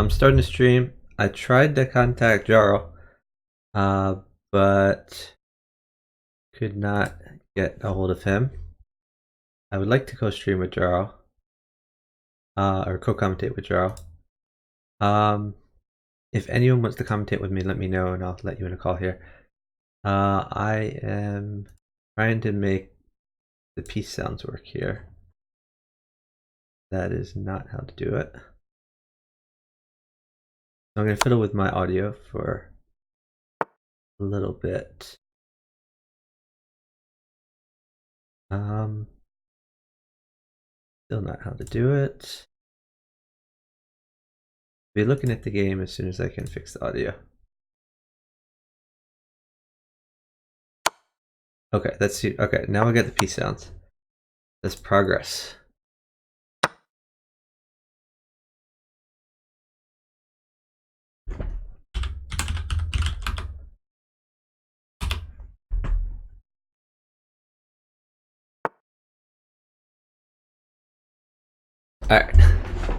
I'm starting to stream. I tried to contact Jarl, but could not get a hold of him. I would like to co-stream with Jarl, or co-commentate with Jarl. If anyone wants to commentate with me, let me know and I'll let you in a call here. I am trying to make the peace sounds work here. That is not how to do it. So I'm going to fiddle with my audio for a little bit. Still not how to do it. Be looking at the game as soon as I can fix the audio. Okay, let's see. Okay, now I got the peace sounds. That's progress. Alright,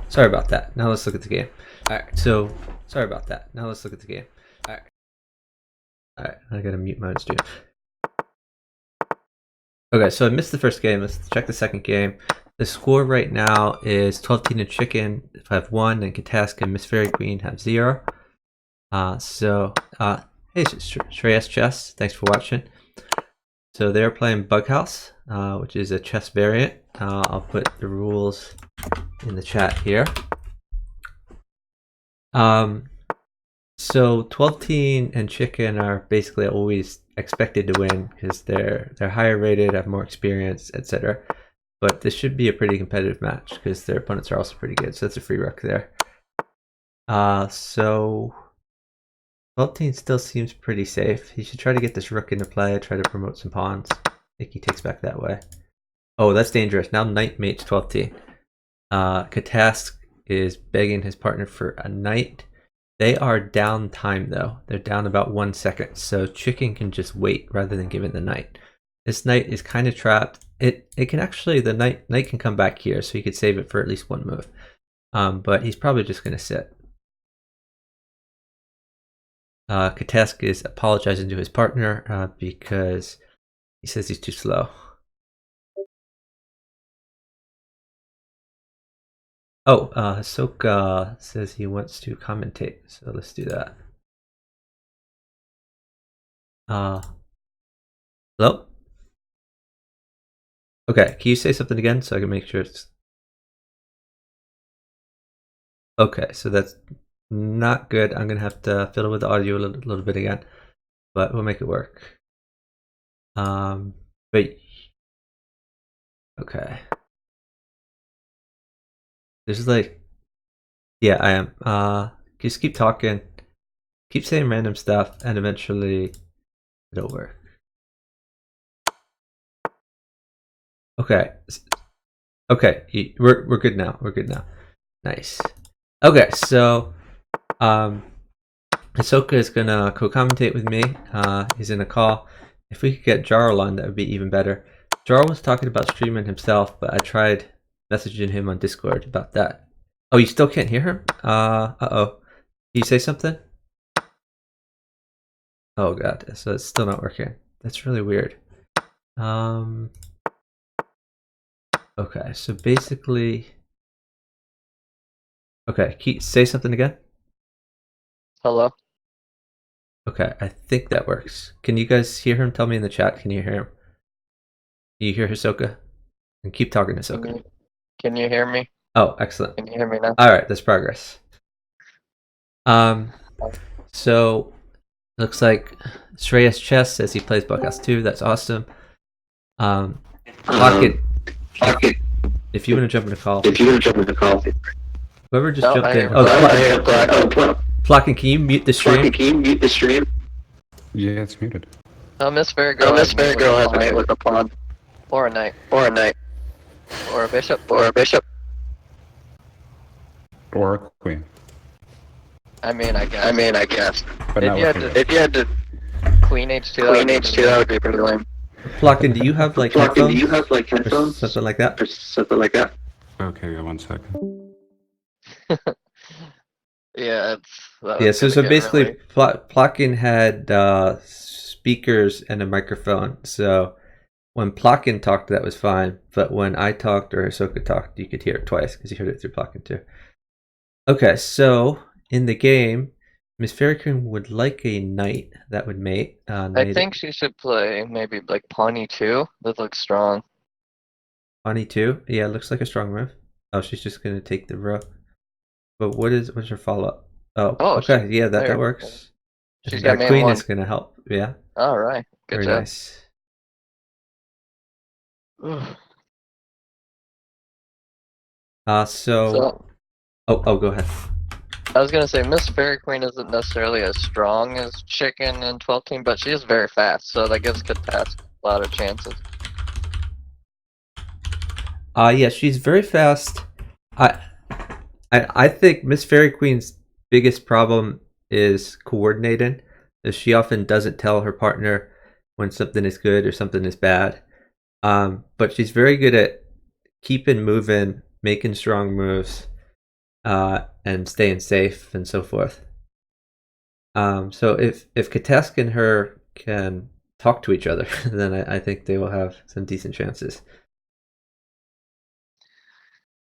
sorry about that. Now let's look at the game. Alright, so, sorry about that. Now let's look at the game. Alright, I gotta mute my stream. Okay, so I missed the first game. Let's check the second game. The score right now is 12-10 and Chicken have 1, and Katask and Miss Fairy Queen have 0. Hey, Shreyas Chess, thanks for watching. So they're playing Bughouse, which is a chess variant. I'll put the rules in the chat here. So 12-10 and Chicken are basically always expected to win because they're higher rated, have more experience, etc. But this should be a pretty competitive match because their opponents are also pretty good. So that's a free rook there. So 12-10 still seems pretty safe. He should try to get this rook into play, try to promote some pawns. I think he takes back that way. Oh, that's dangerous. Now knight mates 12-10. Katask is begging his partner for a knight. They are down time though. They're down about 1 second. So Chicken can just wait rather than giving the knight. This knight is kind of trapped. It can actually, the knight can come back here, so he could save it for at least one move. But he's probably just going to sit. Katask is apologizing to his partner because he says he's too slow. Oh, Ahsoka says he wants to commentate, so let's do that. Hello? Okay, can you say something again so I can make sure it's... Okay, so that's not good. I'm going to have to fiddle with the audio a little bit again, but we'll make it work. Wait. Okay. This is like... Yeah, I am. Just keep talking. Keep saying random stuff, and eventually it'll work. Okay. Okay, we're good now. We're good now. Nice. Okay, so Ahsoka is gonna co-commentate with me. He's in a call. If we could get Jarl on, that would be even better. Jarl was talking about streaming himself, but I tried messaging him on Discord about that. Oh, you still can't hear him? Uh-oh. Can you say something? Oh god, so it's still not working. That's really weird. Okay, so basically... Okay, say something again? Hello? Okay, I think that works. Can you guys hear him? Tell me in the chat, can you hear him? Can you hear Ahsoka? And keep talking, Ahsoka. Can you hear me? Oh, excellent. Can you hear me now? Alright, that's progress. So, looks like Shreyas Chess says he plays Bughouse 2, that's awesome. Pocket, if you want to jump in the call. Whoever just jumped in. Flockin, can you mute the stream? Yeah, it's muted. Oh, Miss Fairy Girl has a mate with a pawn. Or a knight. Or a bishop. Or a queen. I mean, I guess. But If you had to Queen H2, that would be pretty lame. Flockin, do you have like headphones? Or something like that? Okay, yeah, 1 second. Yeah, that Yeah, was so gonna so get basically, really. Plotkin had speakers and a microphone. So when Plotkin talked, that was fine. But when I talked or Hisoka talked, you could hear it twice because you heard it through Plotkin too. Okay, so in the game, Miss Fairy Queen would like a knight that would mate. I Knight think she should play maybe like Pawnee 2. That looks strong. Pawnee 2. Yeah, looks like a strong move. Oh, she's just gonna take the rook. But what's her follow up? Oh, Oh, okay, yeah, that there. works. She's got main Queen is one. gonna help. Yeah, All right, good very job. nice. So So oh, go ahead. I was gonna say Miss Fairy Queen isn't necessarily as strong as Chicken in 12 team, but she is very fast, so that gives Katask a lot of chances. Yeah, she's very fast. I I think Miss Fairy Queen's biggest problem is coordinating. As she often doesn't tell her partner when something is good or something is bad. But she's very good at keeping moving, making strong moves, and staying safe and so forth. So if Katesk and her can talk to each other, then I think they will have some decent chances.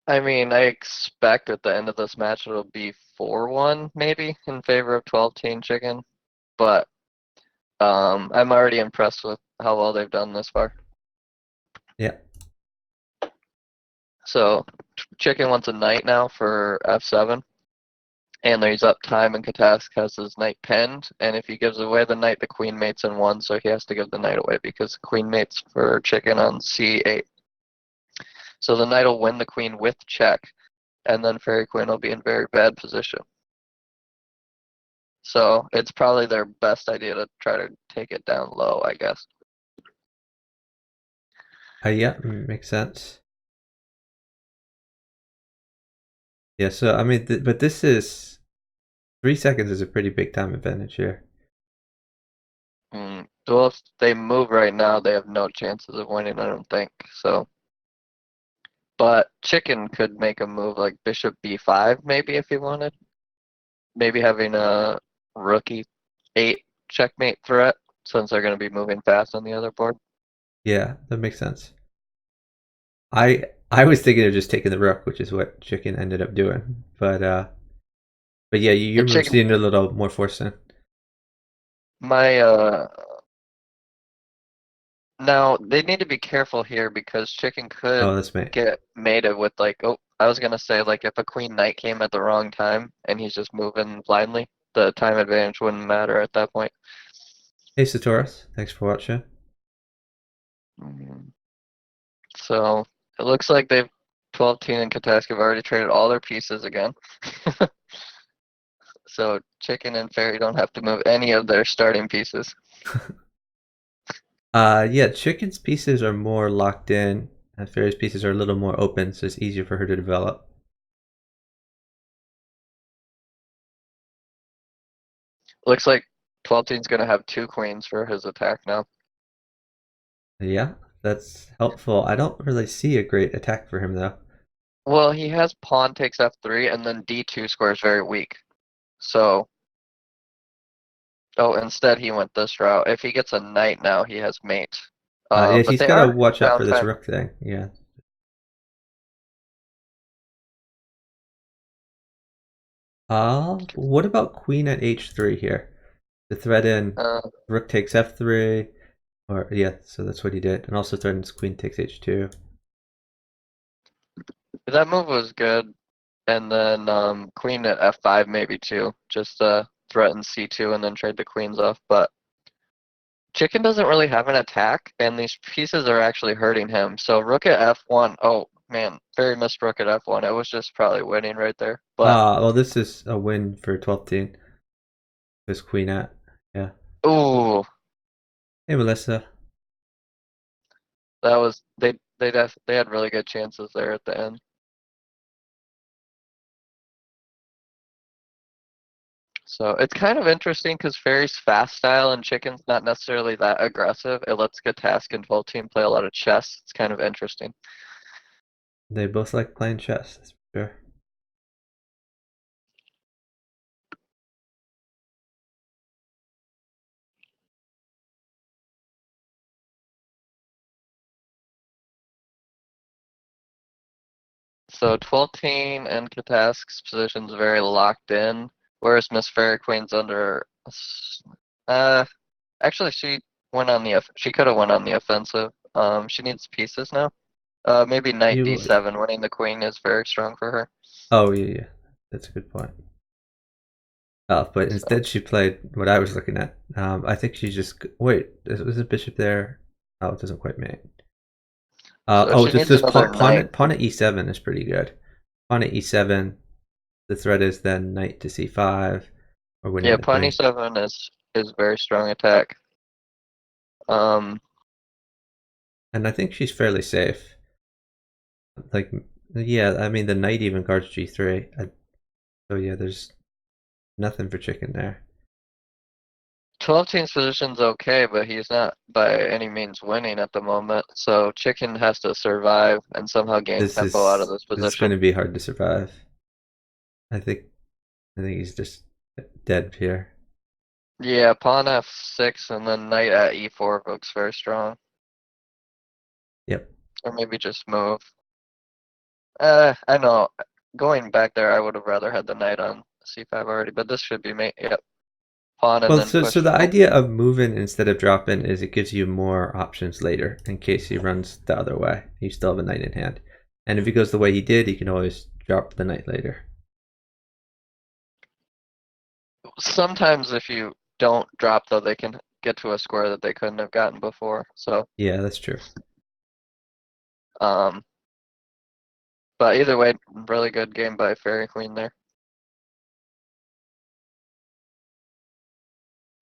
I mean, I expect at the end of this match it'll be 4-1 maybe in favor of 12 team Chicken, but I'm already impressed with how well they've done this far. Yeah. So Chicken wants a knight now for f7. And there's up time, and Katask has his knight pinned. And if he gives away the knight, the queen mates in one, so he has to give the knight away because the queen mates for Chicken on c8. So the knight will win the queen with check, and then Fairy Queen will be in very bad position. So it's probably their best idea to try to take it down low, I guess. Yeah, makes sense. Yeah, so I mean, but this is 3 seconds is a pretty big time advantage here. Well, if they move right now, they have no chances of winning, I don't think. So, but Chicken could make a move like Bishop B5, maybe if he wanted. Maybe having a rookie 8 checkmate threat since they're going to be moving fast on the other board. Yeah, that makes sense. I was thinking of just taking the rook, which is what Chicken ended up doing. But yeah, your And move Chicken, seemed a little more forcing. my now they need to be careful here because Chicken could Oh, that's me. get mated with like, oh, I was gonna say like if a queen knight came at the wrong time and he's just moving blindly, the time advantage wouldn't matter at that point. Hey, Satoris, thanks for watching. Mhm. So it looks like they've 12 Teen and Katask have already traded all their pieces again. So Chicken and Fairy don't have to move any of their starting pieces. Yeah, Chicken's pieces are more locked in, and Fairy's pieces are a little more open, so it's easier for her to develop. Looks like 12 Teen's gonna have 2 queens for his attack now. Yeah, that's helpful. I don't really see a great attack for him though. Well, he has pawn takes f3 and then d2 square is very weak. So, oh, instead he went this route. If he gets a knight now, he has mate. Yeah, But he's they got to are watch out for this downtime. rook thing. Yeah. What about queen at h3 here? To threaten Uh, rook takes f3, or yeah, so that's what he did, and also threatens queen takes h2. that move was good. And then queen at f5 maybe too. Just threaten c2 and then trade the queens off. But Chicken doesn't really have an attack, and these pieces are actually hurting him. So rook at f1. Oh man, very missed rook at f1. It was just probably winning right there. But Well, this is a win for 12th team. This queen at, yeah. ooh, Hey, Melissa. that was they had really good chances there at the end. So it's kind of interesting because Fairy's fast style and Chicken's not necessarily that aggressive. It lets Gatask and 12 team play a lot of chess. It's kind of interesting. They both like playing chess, that's for sure. So 12-teen and Katask's position's very locked in, whereas Miss Fairy Queen's under. Actually, she could have went on the offensive. She needs pieces now. Maybe Knight You would. D7. Winning the Queen is very strong for her. Oh yeah. That's a good point. But So, instead she played what I was looking at. I think she just wait. Was a bishop there? Oh, it doesn't quite mate. so Oh, she just needs this another knight. pawn at e7 is pretty good. Pawn at e7. The threat is then knight to c5 or winning Yeah, the Pawn queen. E7 is very strong attack. Um, And I think she's fairly safe. Like, yeah, I mean the knight even guards g3. So yeah, there's nothing for chicken there. 12-teen's position's okay, but he's not by any means winning at the moment. So Chicken has to survive and somehow gain This tempo out of is this this is going position. to be hard to survive. I think he's just dead here. Yeah, Pawn F6 and then Knight at E4 looks very strong. Yep. Or maybe just move. I know. Going back there, I would have rather had the Knight on C5 already, but this should be mate. Yep. Pawn and Well, then so push the forward. idea of moving instead of dropping is it gives you more options later in case he runs the other way. You still have a knight in hand, and if he goes the way he did, he can always drop the knight later. Sometimes if you don't drop, though, they can get to a square that they couldn't have gotten before. So, Yeah, that's true. um, but either way, really good game by Fairy Queen there.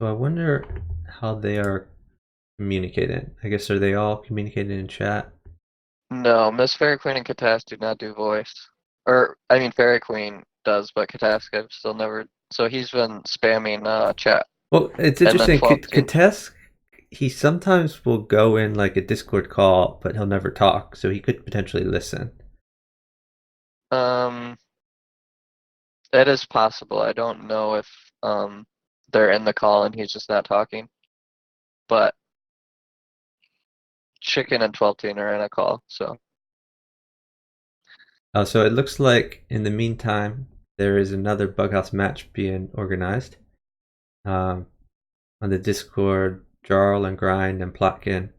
So I wonder how they are communicating. I guess are they all communicating in chat? No, Miss Fairy Queen and Katas do not do voice. Or, I mean, Fairy Queen does, but Kataska still never. So he's been spamming chat. Well, it's And then interesting. 12-teen. Katesk, he sometimes will go in like a Discord call, but he'll never talk, so he could potentially listen. Um, that is possible. I don't know if they're in the call and he's just not talking. But Chicken and 12-teen are in a call, so. So it looks like in the meantime there is another bughouse match being organized. On the Discord, Jarl and Grind and Plotkin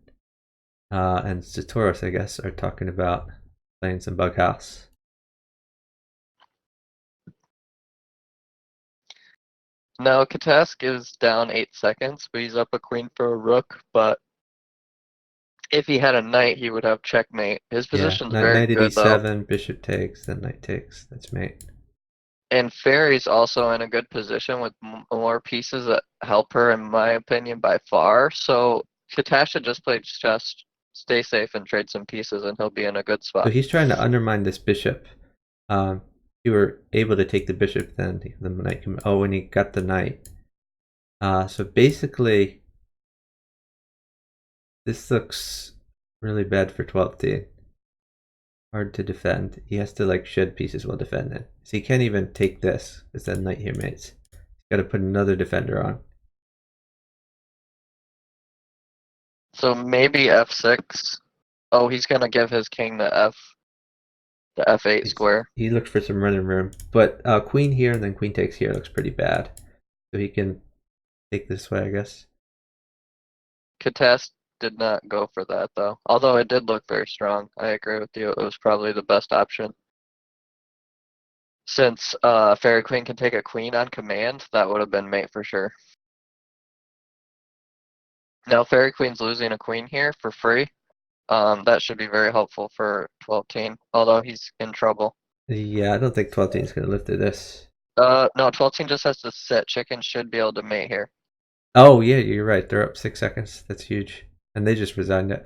and Satoros, I guess, are talking about playing some bughouse. Now Katask is down 8 seconds, but he's up a queen for a rook. But if he had a knight, he would have checkmate. His Yeah, position's knight very at good, though. e7, bishop takes, then knight takes. That's mate. And Fairy's also in a good position with more pieces that help her, in my opinion, by far. So Katasha just play chess, stay safe, and trade some pieces, and he'll be in a good So spot. he's trying to undermine this bishop. You were able to take the bishop, then the knight can. Oh, and he got the knight. So basically, this looks really bad for 12-teen. Hard to defend. He has to like shed pieces while defending. So he can't even take this because that knight here mates. He's got to put another defender on. So maybe F6. Oh, he's gonna give his king the F8 square. He looked for some running room, but queen here and then queen takes here looks pretty bad. So he can take this way, I guess. Katast did not go for that though. Although it did look very strong. I agree with you. It was probably the best option. Since Fairy Queen can take a queen on command, that would have been mate for sure. Now Fairy Queen's losing a queen here for free. That should be very helpful for 12-teen, although he's in trouble. Yeah, I don't think 12-teen is going to live through this. No, 12-teen just has to sit. Chicken should be able to mate here. Oh, yeah, you're right. They're up 6 seconds. That's huge. And they just resigned it.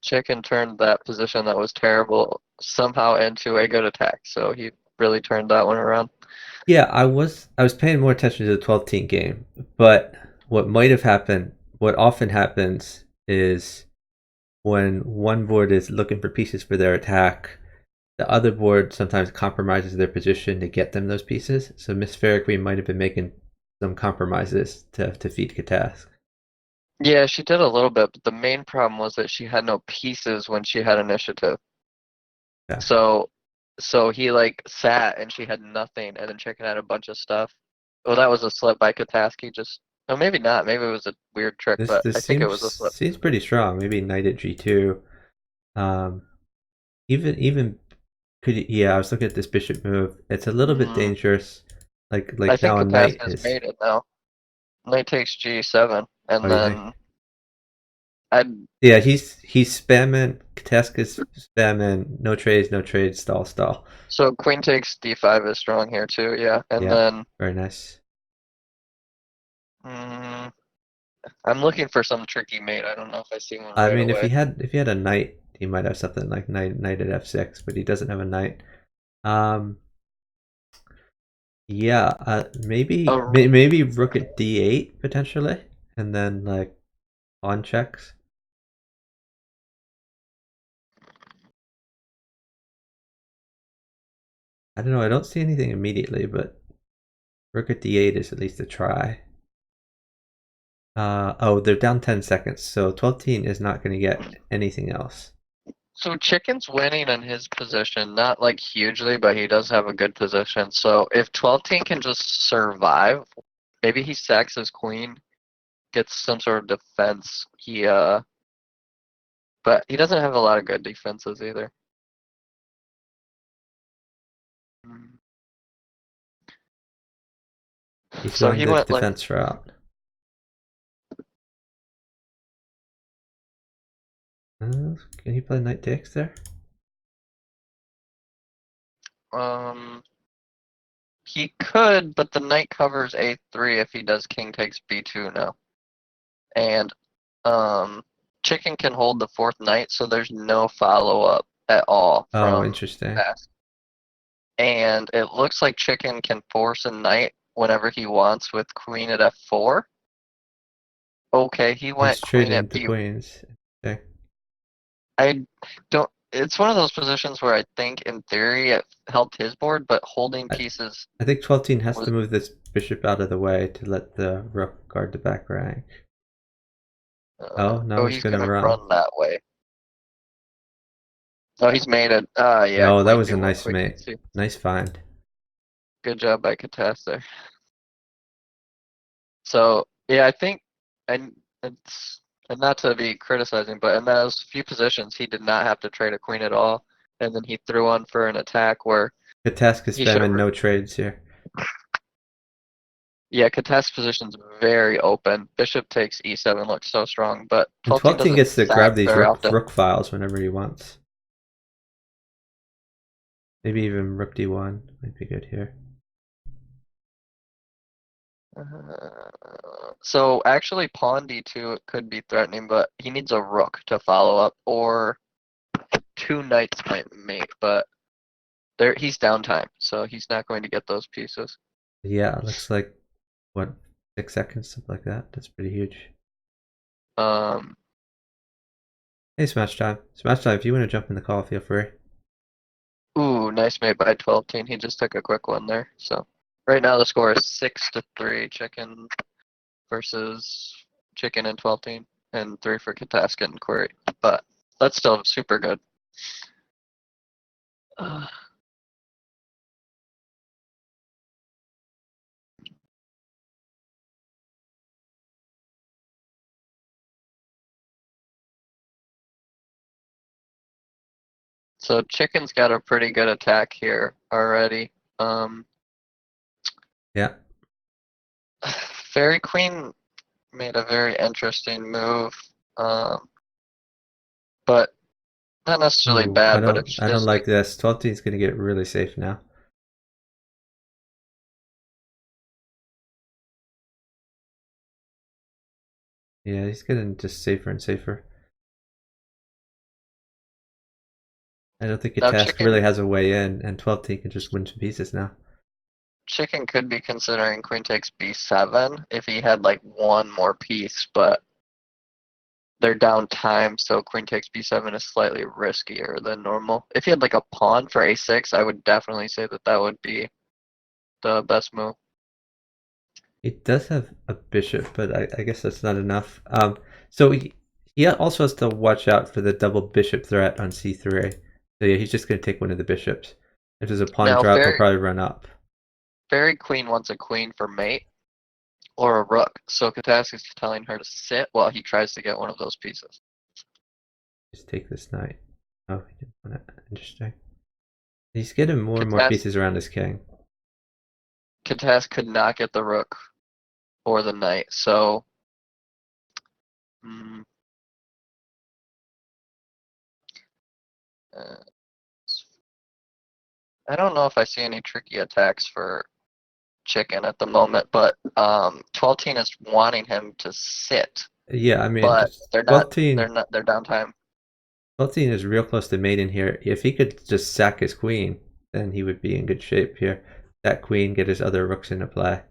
Chicken turned that position that was terrible somehow into a good attack, so he really turned that one around. Yeah, I was paying more attention to the 12-teen game, but what might have happened, what often happens is when one board is looking for pieces for their attack, the other board sometimes compromises their position to get them those pieces. So Miss Fairy Queen might have been making some compromises to feed Katask. Yeah, she did a little bit, but the main problem was that she had no pieces when she had initiative. Yeah. So he like sat and she had nothing, and then chicken had a bunch of stuff. Well, that was a slip by Kataski. Just, oh, maybe not. Maybe it was a weird trick, This but this I think it seems was a slip. seems pretty strong. Maybe knight at g2. Um, even could yeah. I was looking at this bishop move. It's a little bit Mm, dangerous. I Like think now a knight Kataska's is. made it now. Knight takes g7, Oh, and you think? then I. Yeah, he's spamming. Kateska's spamming. No trades, no trades. Stall, stall. So queen takes d5 is strong here too, yeah. And Yeah, then very nice. mm, I'm looking for some tricky mate. I don't know if I see one I right mean, away. if he had a knight, he might have something like knight at f6, but he doesn't have a knight. Um, yeah, Oh, maybe rook at d8 potentially, and then like pawn checks. I don't know. I don't see anything immediately, but rook at d8 is at least a try. Oh, they're down 10 seconds, so 12-teen is not going to get anything else. so Chicken's winning in his position, not like hugely, but he does have a good position. So if 12 can just survive, maybe he sacks his queen, gets some sort of defense. But he doesn't have a lot of good defenses either. He's So going he the went like, defense route. Can he play knight takes there? um, he could, but the knight covers a3 if he does king takes b2 now. And Chicken can hold the fourth knight, so there's no follow up at all Oh, from interesting. that. And it looks like Chicken can force a knight whenever he wants with queen at f4. Okay, he He's went queen trading at the b. queens. Okay. I don't. It's one of those positions where I think, in theory, it helped his board, but holding I, pieces I think 12-teen has to was. move this bishop out of the way to let the rook guard the back rank. Oh, now Oh, he's he's going to gonna run. run that way. Oh, he's made it. Yeah, Oh, that queen was a b1, nice queen mate. d2. Nice find. Good job by Katas there. So yeah, I think, and it's and not to be criticizing, but in those few positions, he did not have to trade a queen at all, and then he threw on for an attack where The task is he should have. spamming no trades here. Yeah, Katas position's very open. Bishop takes e7 looks so strong, but And 12 12-teen doesn't gets to sack grab these very often. rook files whenever he wants. Maybe even rook d1 might be good here. So actually, pawn d2 could be threatening, but he needs a rook to follow up, or two knights might mate, but there he's downtime, so he's not going to get those pieces. Yeah, it looks like, what, 6 seconds, something like that. That's pretty huge. Um, Hey, Smash Time. Smash Time, if you want to jump in the call, feel free. Ooh, nice mate by 12-teen. He just took a quick one there. So right now the score is 6-3, Chicken versus Chicken and 12-teen, and 3 for Kataska and Query. But that's still super good. So Chicken's got a pretty good attack here already. Yeah. Fairy Queen made a very interesting move, but not necessarily Ooh, bad. But it's I don't just like like, this. 12-teen is going to get really safe now. Yeah, he's getting just safer and safer. I don't think a now task really has a way in, and 12-teen can just win some pieces now. Chicken could be considering queen takes b7 if he had like one more piece, but they're down time, so queen takes b7 is slightly riskier than normal. If he had like a pawn for a6, I would definitely say that that would be the best move. He does have a bishop, but I guess that's not enough. So he also has to watch out for the double bishop threat on c3. So yeah, he's just going to take one of the bishops. If there's a pawn Now, drop, he'll probably run up. Fairy Queen wants a queen for mate or a rook, so Katask is telling her to sit while he tries to get one of those pieces. Just take this knight. Oh, he didn't want it. Interesting. He's getting more and more Katask, pieces around his king. Katask could not get the rook or the knight, so I don't know if I see any tricky attacks for chicken at the moment, but 12-team is wanting him to sit, Yeah, I mean, but they're 12-team downtime. 12-team is real close to mate in here. If he could just sack his queen, then he would be in good shape here. That queen, get his other rooks into play.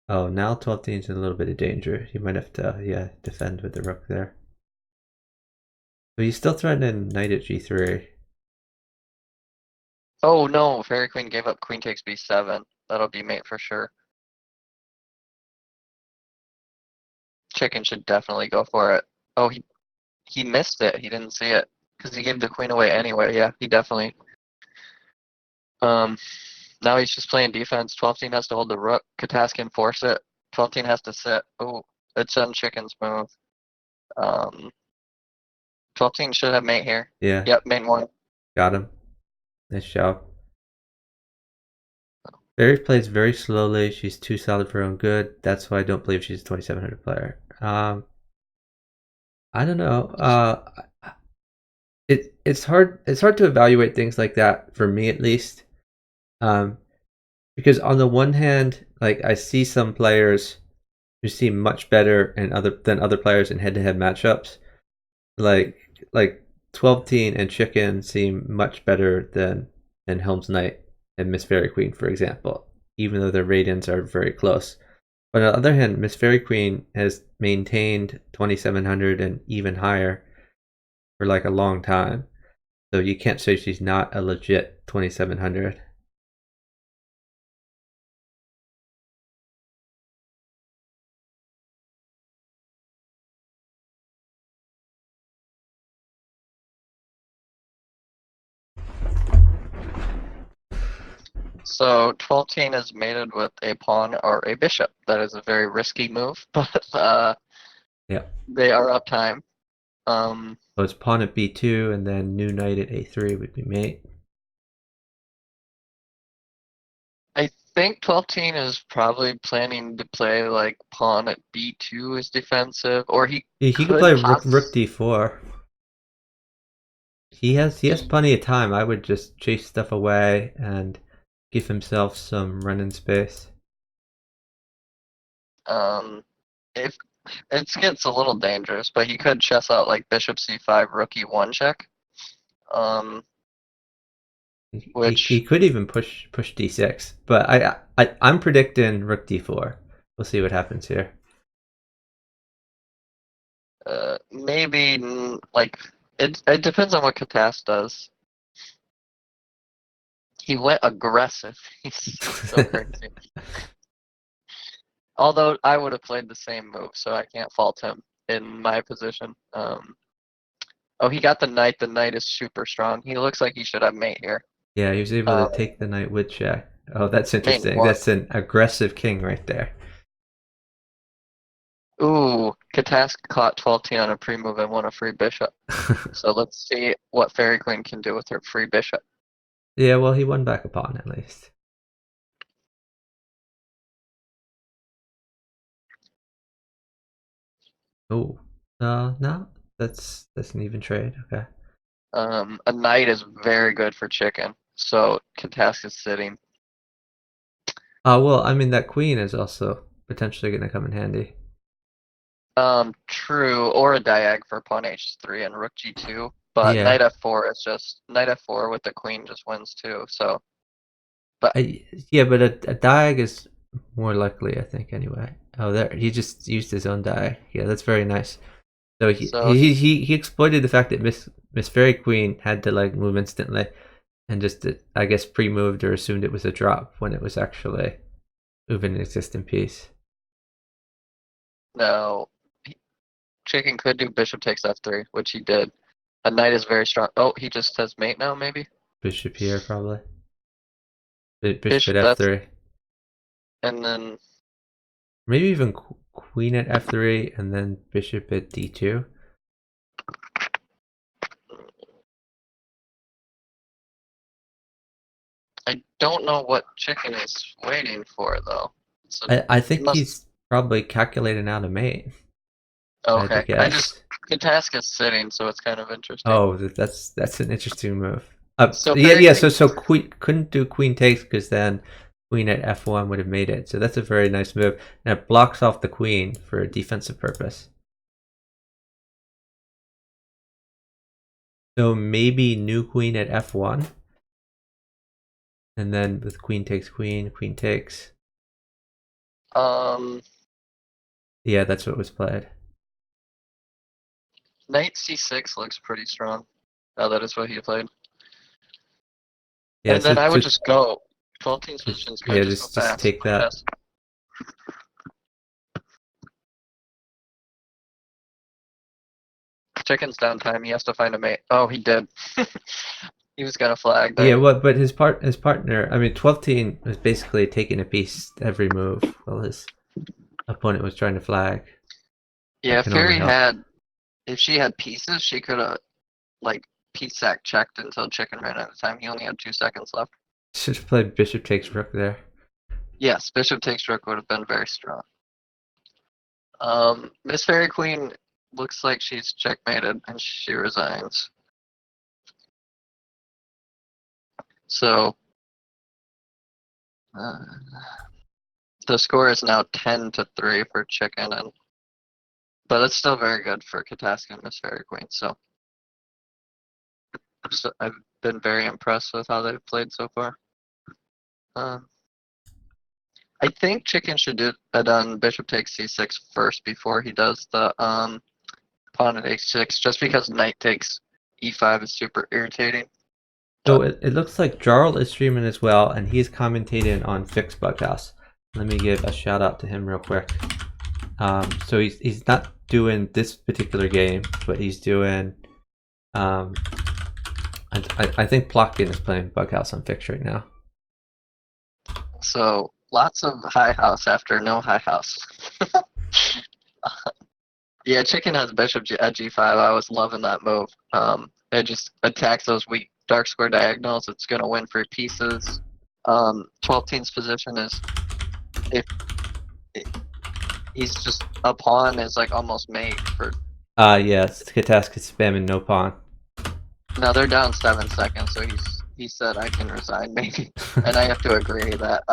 Oh, now 12-team's in a little bit of danger. You might have to, yeah, defend with the rook there. But he's still threatening knight at g3. Oh no, Fairy Queen gave up queen takes b7. That'll be mate for sure. Chicken should definitely go for it. Oh, he missed it. He didn't see it because he gave the queen away anyway. Yeah, he definitely. Now he's just playing defense. 12-team has to hold the rook. Katask can force it. 12-team has to sit. Oh, it's on Chicken's move. 12-team should have mate here. Yeah. Yep, mate one. Got him. Nice job. Fairy plays very slowly. She's too solid for her own good. That's why I don't believe she's a 2700 player. I don't know. It's hard to evaluate things like that for me at least. Because on the one hand, like I see some players who seem much better than other players in head-to-head matchups. Like 12-team and Chicken seem much better than Helm's Knight and Miss Fairy Queen, for example, even though their ratings are very close. But on the other hand, Miss Fairy Queen has maintained 2700 and even higher for like a long time. So you can't say she's not a legit 2700. So 12-team is mated with a pawn or a bishop. That is a very risky move, but Yeah. they are up time. So it's pawn at b2 and then new knight at a3 would be mate. I think 12-team is probably planning to play like pawn at b2 is defensive, or he could play rook d4. He has plenty of time. I would just chase stuff away and give himself some running space. If it gets a little dangerous, but he could chess out like bishop c5, rook e1 check. Which he could even push d6, but I'm predicting rook d4. We'll see what happens here. maybe like it depends on what Katask does. He went aggressive. He's so crazy. Although I would have played the same move, so I can't fault him in my position. Oh, he got the knight. The knight is super strong. He looks like he should have mate here. Yeah, he was able to take the knight with check. Oh, that's interesting. That's an aggressive king right there. Ooh, Katask caught 12-team on a pre-move and won a free bishop. So let's see what Fairy Queen can do with her free bishop. Yeah, well, he won back a pawn at least. Oh, no, that's an even trade. Okay. A knight is very good for chicken, so Katask is sitting. Well, I mean that queen is also potentially going to come in handy. True, or a diag for pawn h3 and rook g2. But yeah. knight f4 is just knight f4 with the queen just wins too. So, but yeah, but a diag is more likely, I think. Anyway. Oh, there he just used his own diag. Yeah, that's very nice. So he exploited the fact that Miss Fairy Queen had to like move instantly, and just I guess pre-moved or assumed it was a drop when it was actually moving an existing piece. No, chicken could do bishop takes f3, which he did. A knight is very strong. Oh, he just says mate now, maybe? Bishop here, probably. Bishop Bishop, at that's, f3. and then, Maybe even queen at f3 and then bishop at d2. I don't know what chicken is waiting for, though. So I he think must, he's probably calculating out a mate. I had to okay. I guess. just, the task is sitting, so it's kind of interesting. Oh, that's an interesting move. So Yeah. Queen, So queen couldn't do queen takes because then queen at f1 would have made it. So that's a very nice move, and it blocks off the queen for a defensive purpose. So maybe new queen at f1, and then with queen takes queen, queen takes. Yeah, that's what was played. knight c6 looks pretty strong. Oh, that is what he played. Yeah, And so then I would just go. 12 team's position is good, yeah, just go just fast. take that. Fast. Chicken's downtime, he has to find a mate. Oh, he did. He was gonna flag there. Yeah, but his partner, I mean, 12 was basically taking a piece every move while his opponent was trying to flag. Yeah, Can only help. if she had pieces, she could have, like, piece sack checked until chicken ran out of time. He only had 2 seconds left. Should have played bishop takes rook there. Yes, bishop takes rook would have been very strong. Miss Fairy Queen looks like she's checkmated and she resigns. So, the score is now 10-3 for chicken, but it's still very good for Kataska and Miss Fairy Queen. So I've been very impressed with how they've played so far. I think chicken should do done bishop takes c6 first before he does the pawn at h6, just because knight takes e5 is super irritating. So it looks like Jarl is streaming as well, and he's commentating on Fix Bughouse. Let me give a shout out to him real quick. So he's not doing this particular game, but he's doing. I think Plotkin is playing Bughouse on Fix right now. So lots of high house after no high house. Yeah, chicken has bishop at g5. I was loving that move. It just attacks those weak dark square diagonals. It's gonna win for pieces. 12 team's position is if he's just a pawn is like almost mate for. Yes, Katask is spamming no pawn. Now they're down 7 seconds, so he said I can resign maybe, and I have to agree that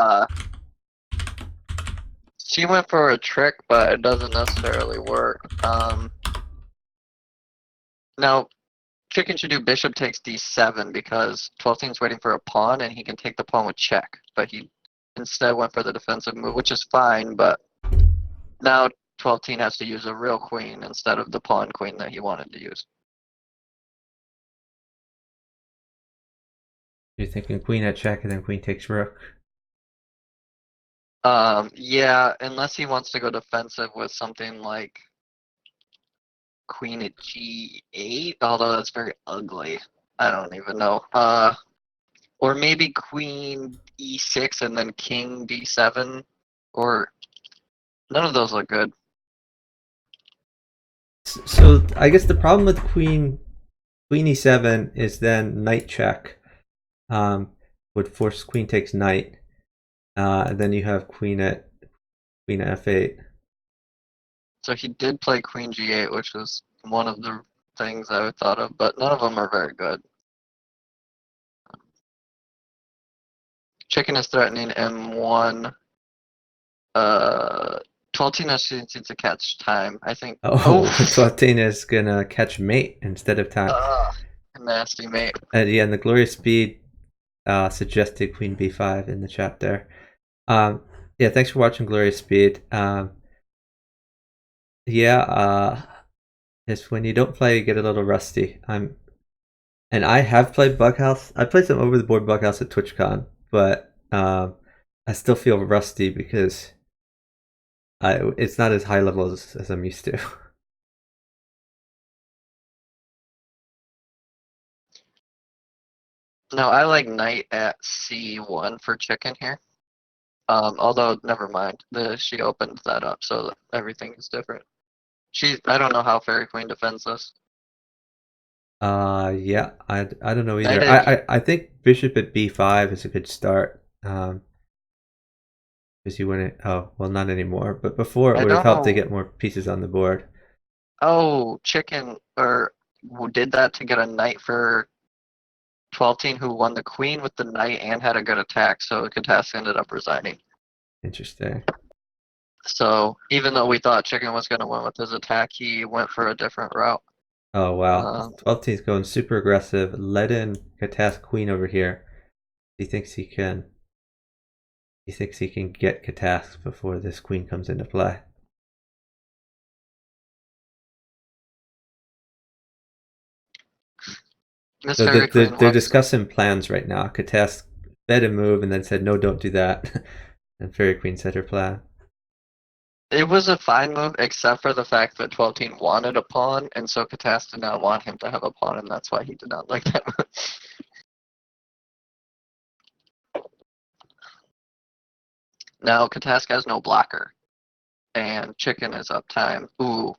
she went for a trick, but it doesn't necessarily work. Now chicken should do bishop takes d7 because 12 team's waiting for a pawn and he can take the pawn with check, but he instead went for the defensive move, which is fine, but now 12 team has to use a real queen instead of the pawn queen that he wanted to use. You're thinking queen at check and then queen takes rook. Yeah, unless he wants to go defensive with something like queen at g8, although that's very ugly. I don't even know. Or maybe queen e6 and then king d7, or none of those look good. So I guess the problem with queen e7 is then knight check would force queen takes knight, and then you have queen at f8. So he did play queen g8, which was one of the things I thought of, but none of them are very good. Chicken is threatening m1. 12 needs to catch time, I think. Oh, Slatina is gonna catch mate instead of time. Nasty mate. Yeah, and the glorious speed suggested queen b5 in the chat there. Yeah, thanks for watching Glorious Speed. It's when you don't play, you get a little rusty. And I have played Bughouse. I played some over the board Bughouse at TwitchCon, but I still feel rusty because it's not as high level as I'm used to. No, I like knight at c1 for chicken here. Although never mind, she opened that up, so everything is different. I don't know how Fairy Queen defends this. Yeah, I don't know Knight either. at I think bishop at b5 is a good start. Because you wouldn't. Oh, well, not anymore. But before it I would have don't helped to know. get more pieces on the board. Oh, chicken or did that to get a knight for 12 who won the queen with the knight and had a good attack, so Katas ended up resigning. Interesting. So even though we thought chicken was going to win with his attack, he went for a different route. Oh wow, Um, 12 is going super aggressive. Let in Katas queen over here. He thinks he can. He thinks he can get Katas before this queen comes into play. Miss So Fairy Queen they're wants. discussing plans right now. Katas bet a move and then said, "No, don't do that." And Fairy Queen said her plan. It was a fine move, except for the fact that 12 wanted a pawn, and so Katas did not want him to have a pawn, and that's why he did not like that move. Now Katas has no blocker, and chicken is up time. Ooh.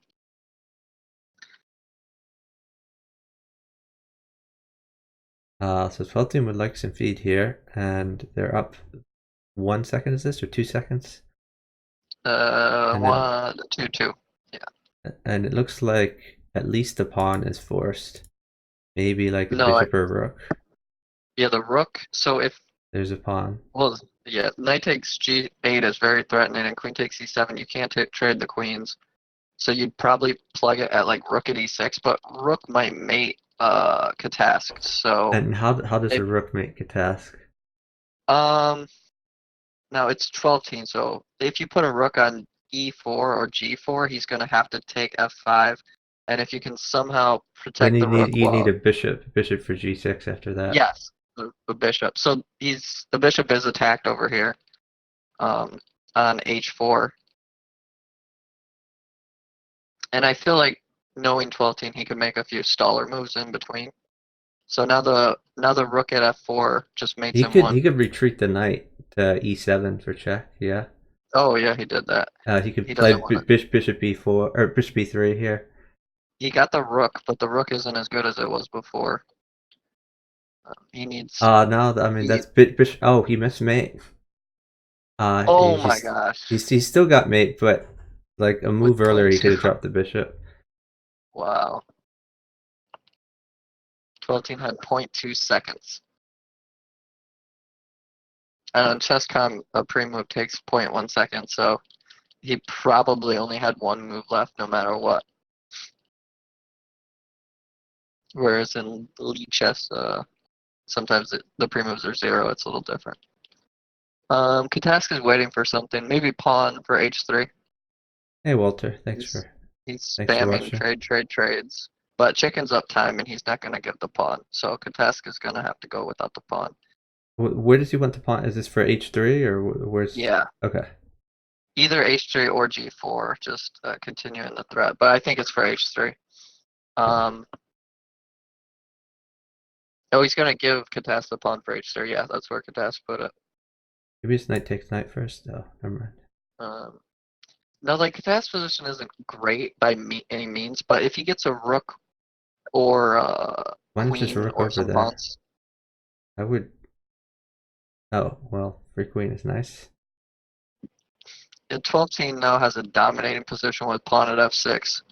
So 12 would like some feed here, and they're up 1 second. Is this or 2 seconds? And then 1, 2, 2. and it looks like at least a pawn is forced. Maybe like a No, bishop or rook. yeah, the rook. So if There's a pawn. well, yeah, knight takes g8 is very threatening, and queen takes e7. You can't trade the queens, so you'd probably plug it at like rook at e6, but rook might mate Katask. So And how does if a rook make a task? um now it's 12, so if you put a rook on e4 or g4, he's gonna have to take f5, and if you can somehow Then protect the rook you need while a bishop for g6 after that. yes, the bishop. So the bishop is attacked over here um on h4. And I feel like knowing 12, he could make a few staller moves in between. So now the rook at f4 just mates him one. He could retreat the knight to e7 for check. Yeah. Oh yeah, he did that. He He could play doesn't want it. bishop b4 or bishop b3 here. He got the rook, but the rook isn't as good as it was before. He needs. No, I mean He that's needs. bishop. Oh, he missed mate. Oh my gosh! He's still got mate, but like a With move earlier, point he could two. have dropped the bishop. Wow. 12 had 0.2 seconds. And on chess.com, a pre-move takes 0.1 second, so he probably only had one move left, no matter what. Whereas in League chess, sometimes the pre-moves are 0. It's a little different. Katask is waiting for something. Maybe pawn for h3. Hey Walter, He's he's thanks for spamming watching. trades. But chicken's up time, and he's not going to give the pawn. So Katask is going to have to go without the pawn. Where does he want the pawn? Is this for h3 or where's? Yeah. Okay. Either h3 or g4, just continuing the threat. But I think it's for h3. Oh, he's going to give Katask the pawn for h3. Yeah, that's where Katask put it. Maybe it's knight takes knight first. Oh, never mind. No, like Katask's position isn't great by any means, but if he gets a rook or Why not just queen rook or over some there? pawns. I would. Oh well, free queen is nice. 12 now has a dominating position with pawn at f6.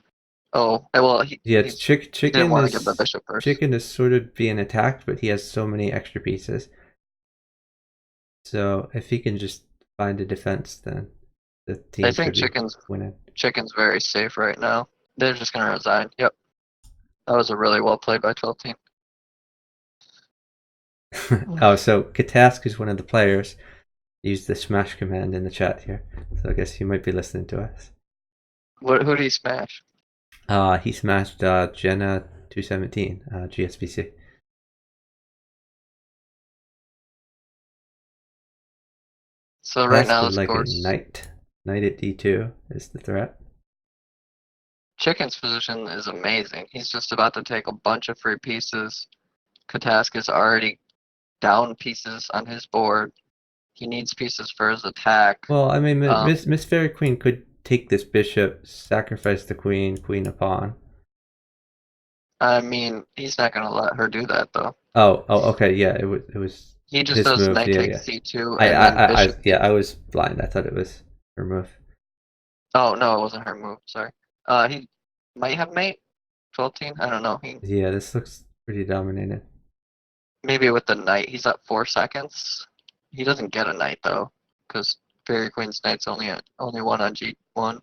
Oh, well, Yeah, he didn't want to give the bishop first. chicken is sort of being attacked, but he has so many extra pieces. So if he can just find a defense, then the I team think should be winning. chicken's very safe right now. They're just going to resign. Yep. That was a really well played by 12. Oh, so Katask is one of the players. Use the smash command in the chat here. So I guess he might be listening to us. Who did he smash? He smashed Jenna 217 GSBC. So right Katask now would the like a scores. knight. Knight at d2 is the threat. Chicken's position is amazing. He's just about to take a bunch of free pieces. Katask is already down pieces on his board. He needs pieces for his attack. Well, I mean, Um, Miss Fairy Queen could take this bishop, sacrifice the queen, queen a pawn. I mean, he's not gonna let her do that though. Oh, okay, yeah, it was He just his does move. knight Yeah, takes yeah. c2 and then bishop. Yeah, I was blind. I thought it was her move. Oh no, it wasn't her move. Sorry. He might have mate 12. I don't know. He Yeah, this looks pretty dominated. maybe with the knight. He's at 4 seconds. He doesn't get a knight though, because Fairy Queen's knight's only one on g1.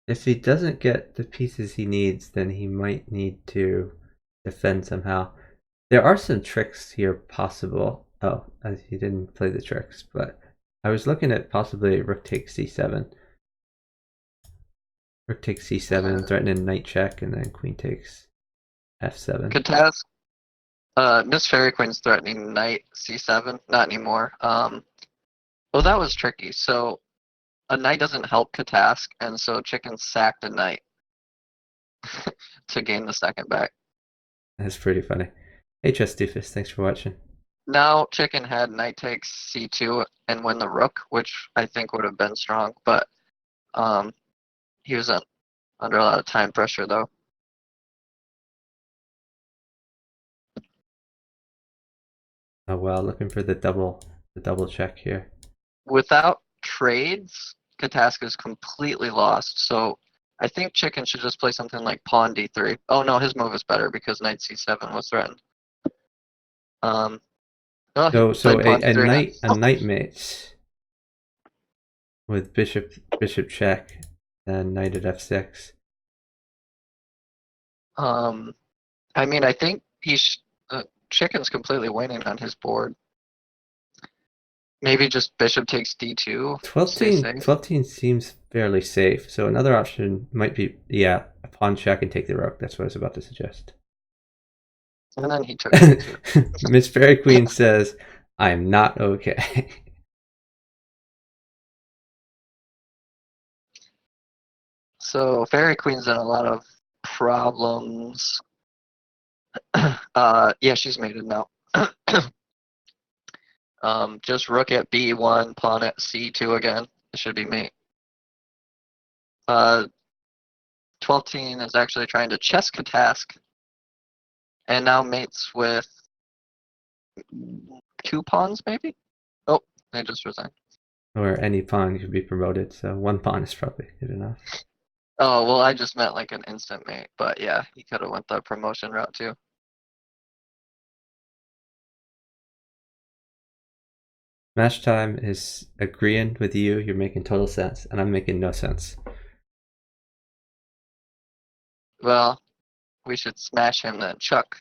If he doesn't get the pieces he needs, then he might need to defend somehow. There are some tricks here possible. Oh, he didn't play the tricks, but I was looking at possibly rook takes c7. Rook takes c7, threatening knight check, and then queen takes f7. Katas. Miss Fairy Queen's threatening knight c7. Not anymore. Well, that was tricky. So a knight doesn't help Katask, and so Chicken sacked a knight to gain the second back. That's pretty funny. Hey, Chess Doofus, thanks for watching. Now Chicken had knight takes c2 and win the rook, which I think would have been strong, but he was under a lot of time pressure though. Oh well, looking for the double check here. Without trades, Katask is completely lost. So I think Chicken should just play something like pawn d3. Oh no, his move is better because knight c7 was threatened. Oh, So played pawn a d3 knight mates with bishop check, then knight at f6. I mean, I think Chicken's completely winning on his board. Maybe just bishop takes d2. 12 seems fairly safe. So another option might be, yeah, a pawn check and take the rook. That's what I was about to suggest. And then he took d2. Miss Fairy Queen says, I'm not okay. So Fairy Queen's in a lot of problems. Yeah, she's mated now. Just rook at b1, pawn at c2 again. It should be mate. 12 is actually trying to chess Katask, and now mates with 2 pawns maybe. Oh, they just resigned. Or any pawn could be promoted, so one pawn is probably good enough. Oh well, I just meant like an instant mate, but yeah, he could have went the promotion route too. Match time is agreeing with you. You're making total sense, and I'm making no sense. Well, we should smash him then. Chuck.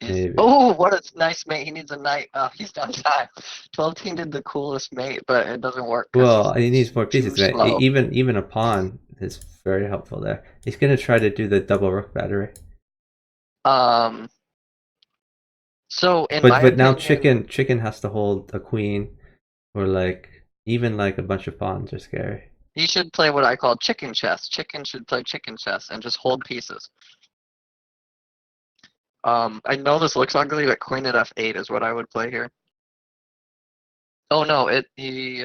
Maybe. Oh, what a nice mate. He needs a knight. Oh, he's done time. 12 did the coolest mate, but it doesn't work. Well, he needs more too pieces. slow. Even a pawn is very helpful there. He's going to try to do the double rook battery. So in But my now opinion, chicken has to hold a queen, or like even like a bunch of pawns are scary. he should play what I call chicken chess. Chicken should play chicken chess and just hold pieces. I know this looks ugly, but queen at f8 is what I would play here. Oh no, he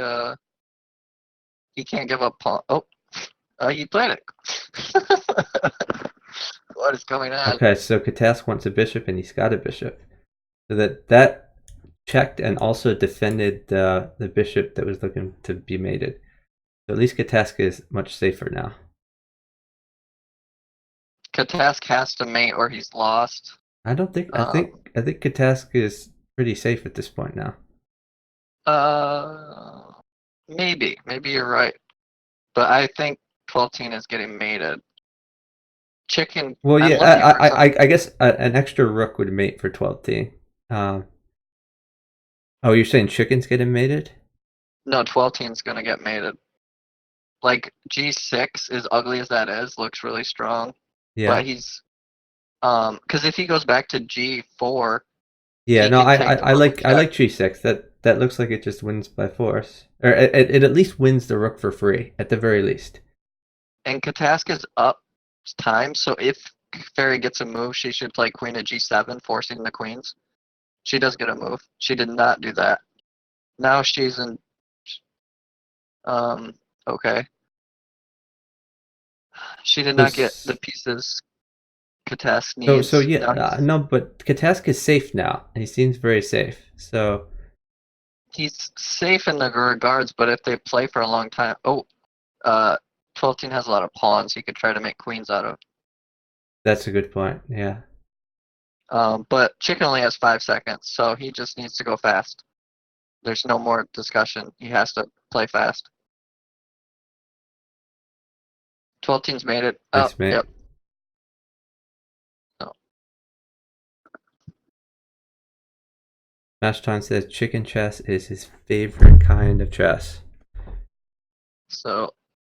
can't give up pawn. Oh, he played it. What is going on? Okay, so Katask wants a bishop, and he's got a bishop. So that checked and also defended the bishop that was looking to be mated. So at least Katask is much safer now. Katask has to mate or he's lost. I think Katask is pretty safe at this point now. Maybe you're right, but I think 12 is getting mated. Chicken. Well, yeah, I guess an extra rook would mate for 12. Oh, you're saying chicken's getting mated? No, 12 is gonna get mated. Like g6, as ugly as that is, looks really strong. Yeah. But he's because if he goes back to g4. Yeah, no, I like g6. That looks like it just wins by force, or it at least wins the rook for free at the very least. And Katask is up time, so if Fairy gets a move, she should play queen at g7, forcing the queens. She does get a move. She did not do that. Now she's in. Okay. She did So, not get the pieces Katas so needs. yeah, Now no, but Katask is safe now, and he seems very safe. So he's safe in the regards, but if they play for a long time, 12 team has a lot of pawns. He could try to make queens out of. that's a good point. Yeah. But chicken only has 5 seconds, so he just needs to go fast. There's no more discussion. He has to play fast. 12 teams made it. Oh, Nice, mate. yep. No. Mashton says chicken chess is his favorite kind of chess. So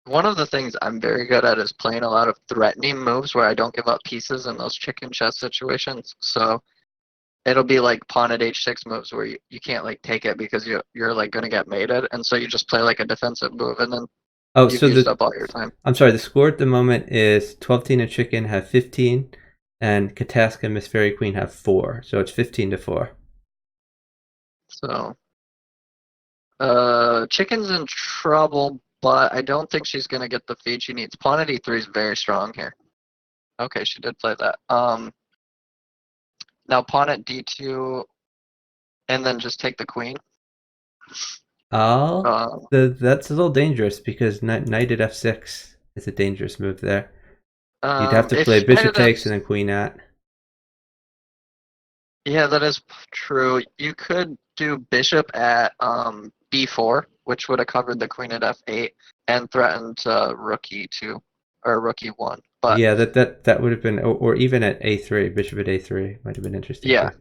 one of the things I'm very good at is playing a lot of threatening moves where I don't give up pieces in those chicken chess situations. So it'll be like pawn at h6 moves where you can't like take it because you're like gonna get mated, and so you just play like a defensive move, and then Oh, you've so used up all your time. I'm sorry, the score at the moment is 12 Teen and Chicken have 15, and Kataska and Miss Fairy Queen have 4. So it's 15-4. So Chicken's in trouble, but I don't think she's gonna get the feed she needs. Pawn at e3 is very strong here. Okay, she did play that. Now pawn at d2, and then just take the queen. Oh, that's a little dangerous because knight at f6 is a dangerous move there. You'd have to If play knight bishop at takes and then queen at. Yeah, that is true. You could do bishop at b4, which would have covered the queen at f8 and threatened rook e2 or rook e1. But Yeah, that would have been, or even at a3, bishop at a3 might have been interesting yeah, too.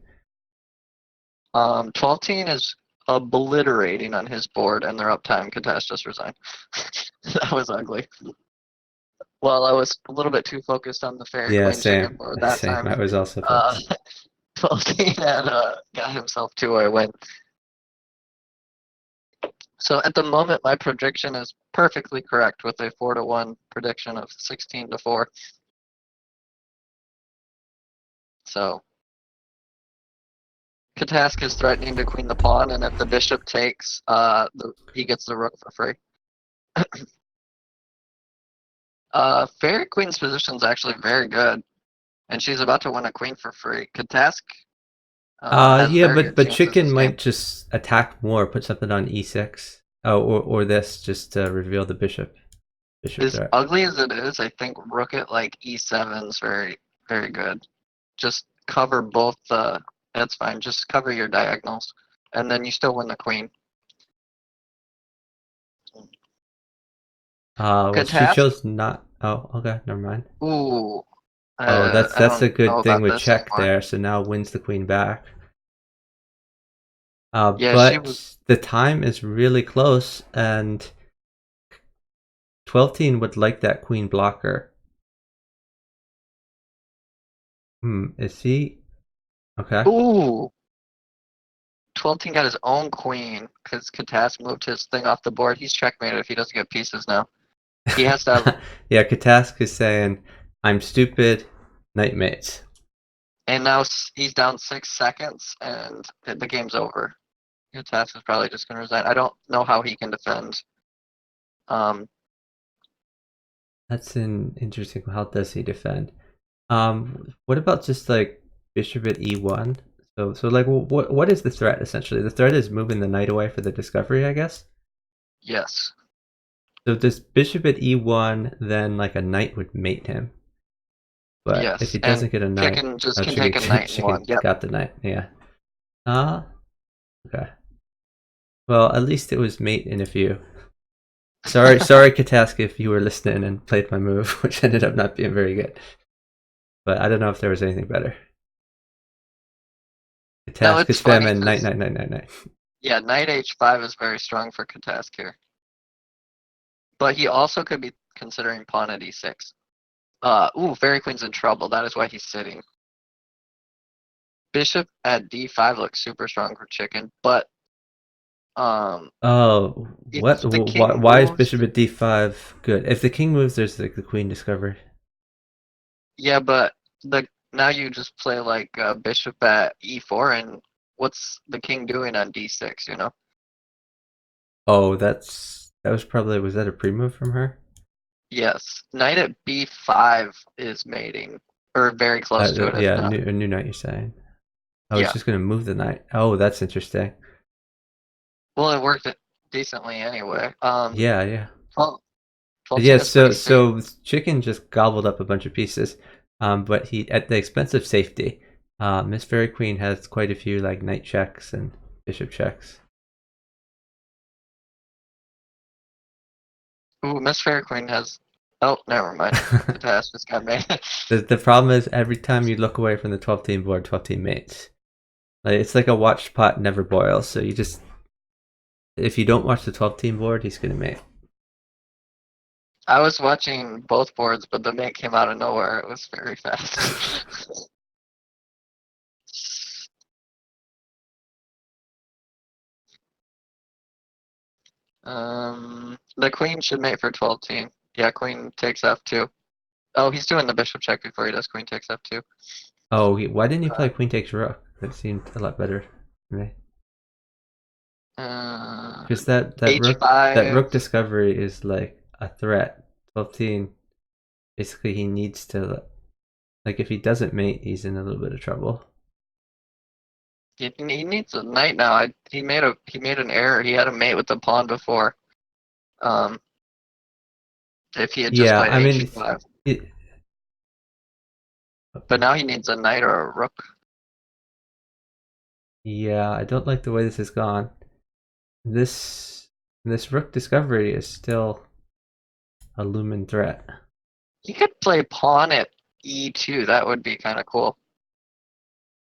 12 is obliterating on his board, and their uptime. Katash just resigned. That was ugly. Well, I was a little bit too focused on the fairy Yeah, queen chicken same. board that Same. time. I was also Uh, focused. 12 had got himself to a win. So at the moment, my prediction is perfectly correct with a 4-1 prediction of 16-4. So Katask is threatening to queen the pawn, and if the bishop takes, he gets the rook for free. Fairy Queen's position is actually very good, and she's about to win a queen for free. Katask has Yeah, very but good but chances chicken this game. might just attack more, put something on e6. Oh, or this just to reveal the bishop. Bishop As threat. ugly as it is, I think rook at like e7 is very, very good. Just cover both the. That's fine. Just cover your diagonals, and then you still win the queen. Well, Good she task. chose not. Oh, okay, never mind. Ooh, Oh, that's I a don't know good thing about with this check anymore. there. So now wins the queen back. Yeah, she was. But the time is really close, and 12 teen would like that queen blocker. Is he okay? Ooh, 12 got his own queen because Katas moved his thing off the board. He's checkmated if he doesn't get pieces now. He has to have. Yeah, Katask is saying, "I'm stupid, knight mates." And now he's down 6 seconds, and the game's over. Katas is probably just going to resign. I don't know how he can defend. That's an interesting. How does he defend? What about just like bishop at e1? So like, what is the threat essentially? The threat is moving the knight away for the discovery, I guess. Yes. So this bishop at e1, then like a knight would mate him. But if Yes. he And doesn't get a knight, chicken just oh, can take a chicken, knight in one. chicken Yep. got the knight. Yeah. Okay. Well, at least it was mate in a few. Sorry, Kataska, if you were listening and played my move, which ended up not being very good. But I don't know if there was anything better. No, Kataska's it's funny famine, knight, because knight, knight, knight, knight. yeah, knight h5 is very strong for Katask here. But he also could be considering pawn at e6. Ooh, Fairy Queen's in trouble. That is why he's sitting. Bishop at d5 looks super strong for chicken, but Oh, if what? the king Why is moves, bishop at d5 good? If the king moves, there's like the queen discovered. yeah, but now you just play like bishop at e4, and what's the king doing on d6, you know? Oh, that was probably, was that a pre-move from her? Yes. Knight at b5 is mating. Or very close to it, if Yeah, not. a new knight you're saying. Oh, he's Yeah. just gonna move the knight. Oh, that's interesting. Well, it worked decently anyway. Yeah, yeah. 12, Yeah, 12 is pretty safe. so Chicken just gobbled up a bunch of pieces, but he at the expense of safety. Miss Fairy Queen has quite a few like knight checks and bishop checks. Ooh, Miss Fair Queen has. Oh, never mind. The task just got made. The problem is every time you look away from the 12 team board, 12 team mates. Like it's like a watched pot never boils. So you just, if you don't watch the 12 team board, he's gonna mate. I was watching both boards, but the mate came out of nowhere. It was very fast. The queen should mate for 12 team. Yeah, queen takes f2. Oh, he's doing the bishop check before he does queen takes f2. Oh, why didn't he play queen takes rook? That seemed a lot better to me. Because that h5. rook discovery is like a threat. 12 basically he needs to, like if he doesn't mate, he's in a little bit of trouble. He needs a knight now. He made an error. He had a mate with the pawn before. Um, if he had just Yeah, played I mean, h5. it, But now he needs a knight or a rook. yeah, I don't like the way this has gone. This rook discovery is still a looming threat. He could play pawn at e2. That would be kind of cool.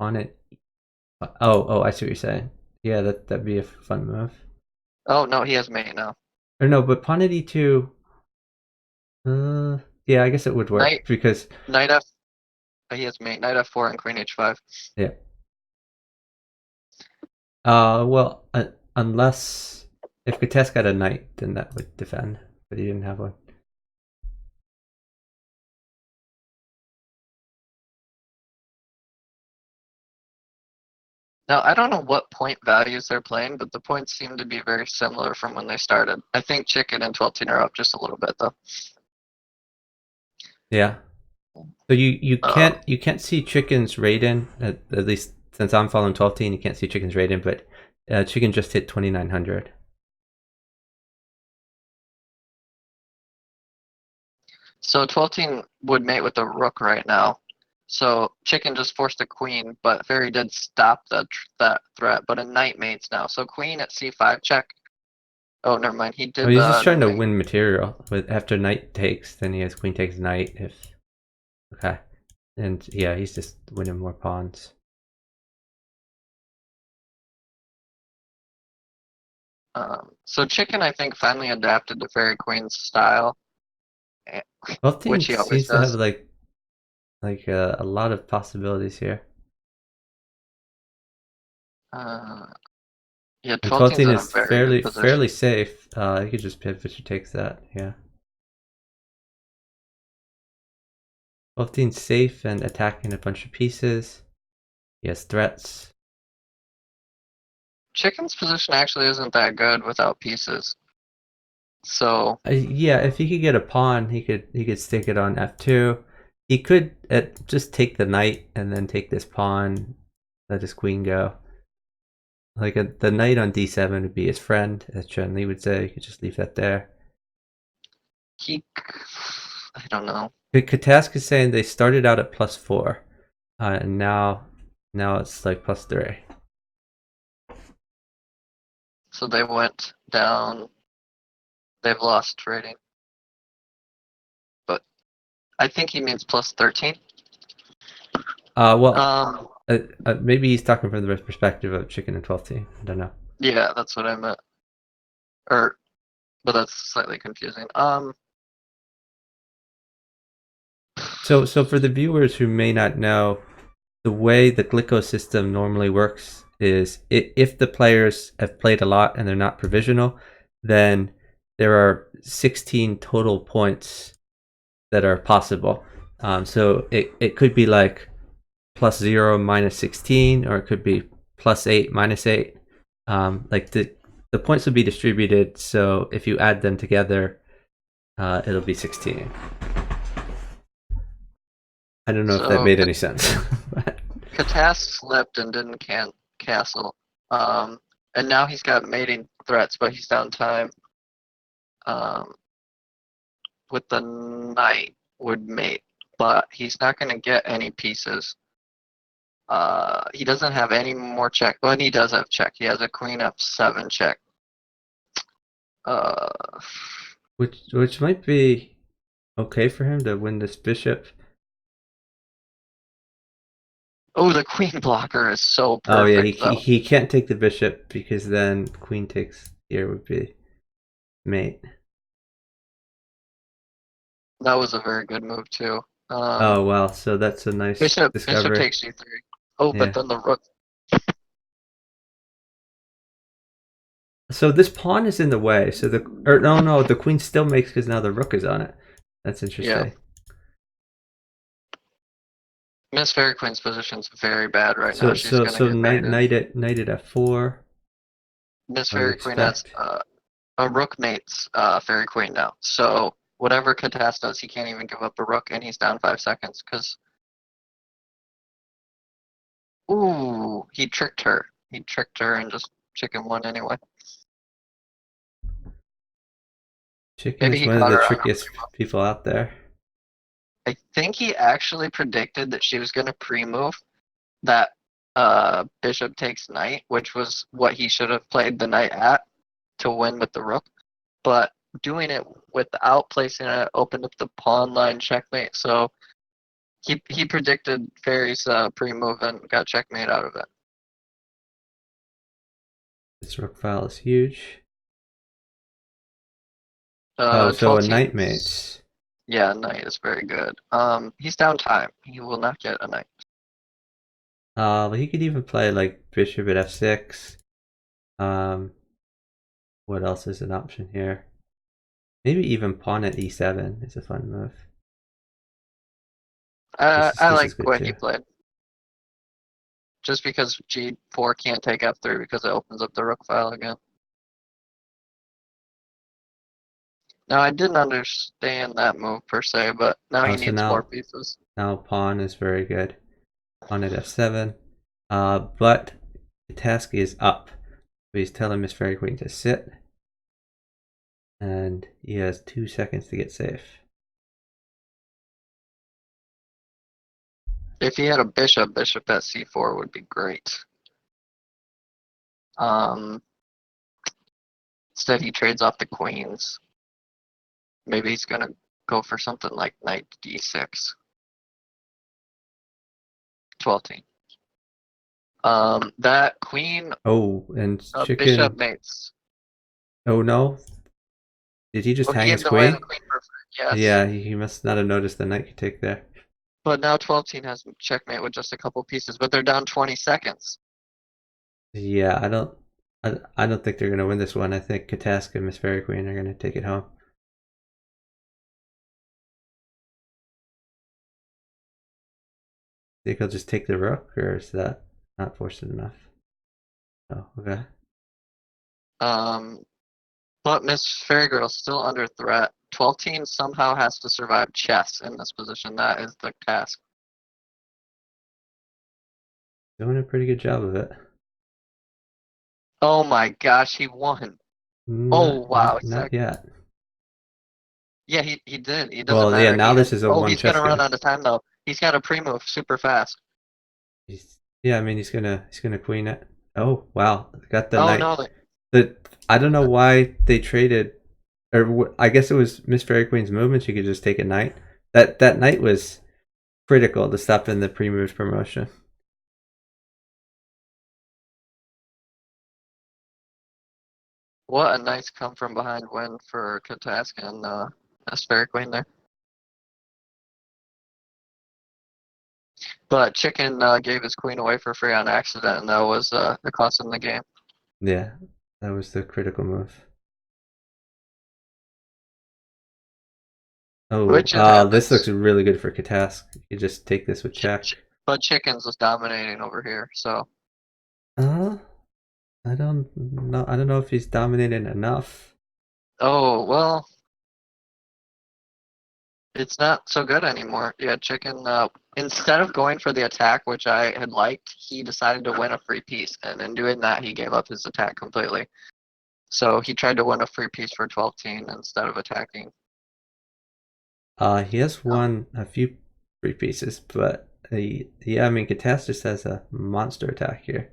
On it. Oh, I see what you're saying. Yeah, that'd be a fun move. Oh no, he has mate now. Or no, but pawn at e2. Yeah, I guess it would work Knight because knight f. He has mate. Knight f4 and queen h5. yeah. Well, unless if Kates got a knight, then that would defend, but he didn't have one. Now I don't know what point values they're playing, but the points seem to be very similar from when they started. I think Chicken and 12 are up just a little bit though. Yeah. So you Uh, can't see Chicken's rating at least since I'm following 12 you can't see Chicken's rating, but Chicken just hit 2900. so 12 would mate with the rook right now. So Chicken just forced a queen, but Fairy did stop that threat. But a knight mates now. So queen at c5 check. Oh, never mind. He Oh, did he's just the trying to knight. win material. But after knight takes, then he has queen takes knight. If okay, and yeah, he's just winning more pawns. So Chicken, I think, finally adapted to Fairy Queen's style, eh, 12 which he always seems to have does. like a lot of possibilities here. Uh, yeah, And 12 12 in a is very good fairly position. safe. He could just pivot if he takes that. Yeah. 12 safe and attacking a bunch of pieces. He has threats. Chicken's position actually isn't that good without pieces. So Yeah, if he could get a pawn, he could stick it on f2. He could just take the knight and then take this pawn, let his queen go. Like the knight on d7 would be his friend, as Chun Li would say. You could just leave that there. he, I don't know. Katask is saying they started out at +4, and now it's like +3. So they went down. They've lost rating. But I think he means +13. Well, Um, maybe he's talking from the perspective of Chicken and 12 I don't know. yeah, that's what I meant. But that's slightly confusing. So for the viewers who may not know, the way the Glico system normally works is if the players have played a lot and they're not provisional, then there are 16 total points that are possible. So it could be like +0 -16, or it could be +8, -8. Like the points will be distributed, so if you add them together, it'll be 16. I don't know if that So made any sense. Katas slipped and didn't castle. And now he's got mating threats, but he's down time. With the knight would mate, but he's not going to get any pieces. He doesn't have any more check. Well, he does have check. He has a queen f7 check. Uh, which might be okay for him to win this bishop. oh, the queen blocker is so Oh yeah, perfect, though. he can't take the bishop because then queen takes here would be mate. That was a very good move, too. Oh wow, so that's a nice Bishop discovery. takes g3. Oh, Yeah. but then the rook. So this pawn is in the way. So no, the queen still makes because now the rook is on it. That's interesting. Yeah. Miss Fairy Queen's position's very bad right So now. She's gonna get knight mated. at f4. Miss I would Fairy Queen has expect. a rook mates Fairy Queen now. So whatever Katas does, he can't even give up a rook, and he's down 5 seconds. Cause ooh, he tricked her. He tricked her and just chicken won anyway. Chicken Maybe is he one of caught the her on a trickiest people out there. I think he actually predicted that she was going to pre-move that bishop takes knight, which was what he should have played the knight at to win with the rook. But doing it without placing it opened up the pawn line checkmate. So he predicted Fairy's pre-move and got checkmate out of it. This rook file is huge. Oh, so a 12 knight mates. Yeah, knight is very good. He's down time. He will not get a knight. He could even play like bishop at f6. What else is an option here? Maybe even pawn at e7 is a fun move. I This is like good what he too. played. Just because g4 can't take f3 because it opens up the rook file again. Now, I didn't understand that move per se, but now he So needs 4 pieces. now pawn is very good. Pawn at f7. But the task is up. So he's telling Miss Fairy Queen to sit. And he has 2 seconds to get safe. If he had a bishop at c4 would be great. Instead, he trades off the queens. Maybe he's going to go for something like knight d6. 12. That queen Oh, and chicken. bishop mates. Oh no. Did he just Oh, he hang his gave away the queen? queen for free. Yes. Yeah, he must not have noticed the knight could take there. But now 12 has checkmate with just a couple pieces, but they're down 20 seconds. Yeah, I don't think they're gonna win this one. I think Kataska and Miss Fairy Queen are gonna take it home. Think he'll just take the rook, or is that not forcing enough? Oh, okay. But Miss Fairy Girl's still under threat. 12 somehow has to survive chess in this position. That is the task. Doing a pretty good job of it. Oh my gosh, he won. Oh wow. Not yet. Yeah, he did. It doesn't Well, yeah, matter. now this is a Oh, one he's chess gonna run game. out of time though. He's got a pre-move super fast. Yeah, I mean he's gonna queen it. Oh wow, got the Oh knight. no. I don't know why they traded, or I guess it was Miss Fairy Queen's movement. She could just take a knight. That knight was critical to stop in the pre-move promotion. What a nice come from behind win for Katask and Miss Fairy Queen there. But Chicken gave his queen away for free on accident, and that was the cost in the game. Yeah, that was the critical move. Oh, Which it happens. this looks really good for Katask. You just take this with check. But Chickens was dominating over here, so I don't know. I don't know if he's dominating enough. Oh, well, it's not so good anymore. Yeah, chicken, instead of going for the attack, which I had liked, he decided to win a free piece. And in doing that, he gave up his attack completely. So he tried to win a free piece for 12-team instead of attacking. He has Um, won a few free pieces, but yeah, I mean, Catastus has a monster attack here.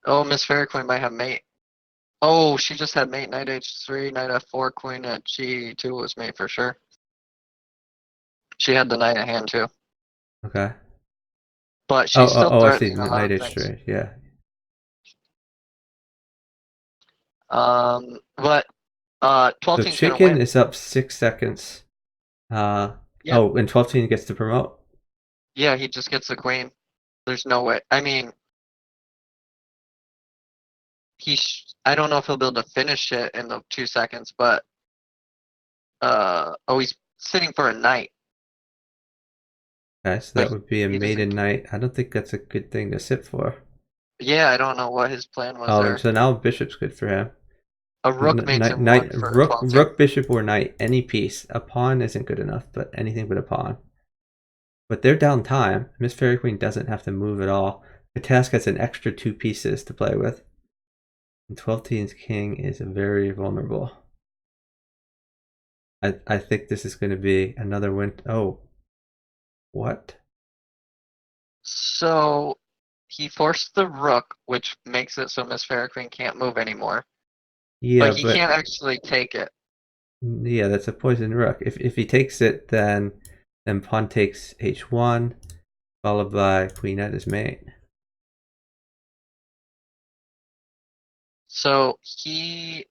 oh, Miss Fairy Queen might have mate. Oh, she just had mate knight h3, knight f4, queen at g2 was mate for sure. She had the knight in hand too. Okay. But Oh, she's oh, still oh, I see. threatening a lot Knight of things. H3. Yeah. But So 12-team's gonna Chicken win. is up 6 seconds. Uh, Yeah, oh, and 12 gets to promote. yeah, he just gets the queen. There's no way. I mean, I don't know if he'll be able to finish it in the 2 seconds, but oh, he's sitting for a knight. Okay, so But that would be a he doesn't. maiden knight. I don't think that's a good thing to sit for. Yeah, I don't know what his plan was Oh, and there. so now bishop's good for him. A rook mates in one for Rook, 12-team. bishop, or knight, any piece. A pawn isn't good enough, but anything but a pawn. But they're down time. Miss Fairy Queen doesn't have to move at all. The task has an extra 2 pieces to play with. And 12-team's king is very vulnerable. I think this is going to be another win. Oh, what? So he forced the rook, which makes it so Miss Fairy Queen can't move anymore. Yeah, But he but can't actually take it. yeah, that's a poison rook. If he takes it, then pawn takes h1, followed by queen at his mate. So he.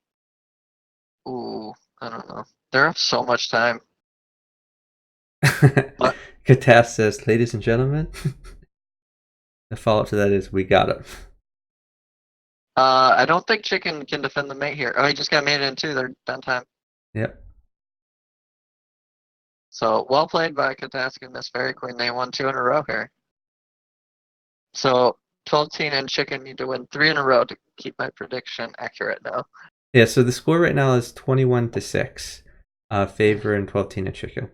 Ooh, I don't know. They have so much time. But Katas says, ladies and gentlemen, the follow-up to that is we got him. I don't think Chicken can defend the mate here. Oh, he just got mated in two. They're done time. Yep. So well played by Katask and Miss Fairy Queen. They won 2 in a row here. So 12-team and Chicken need to win 3 in a row to keep my prediction accurate now. Yeah, so the score right now is 21-6. Favor and 12-team and chicken.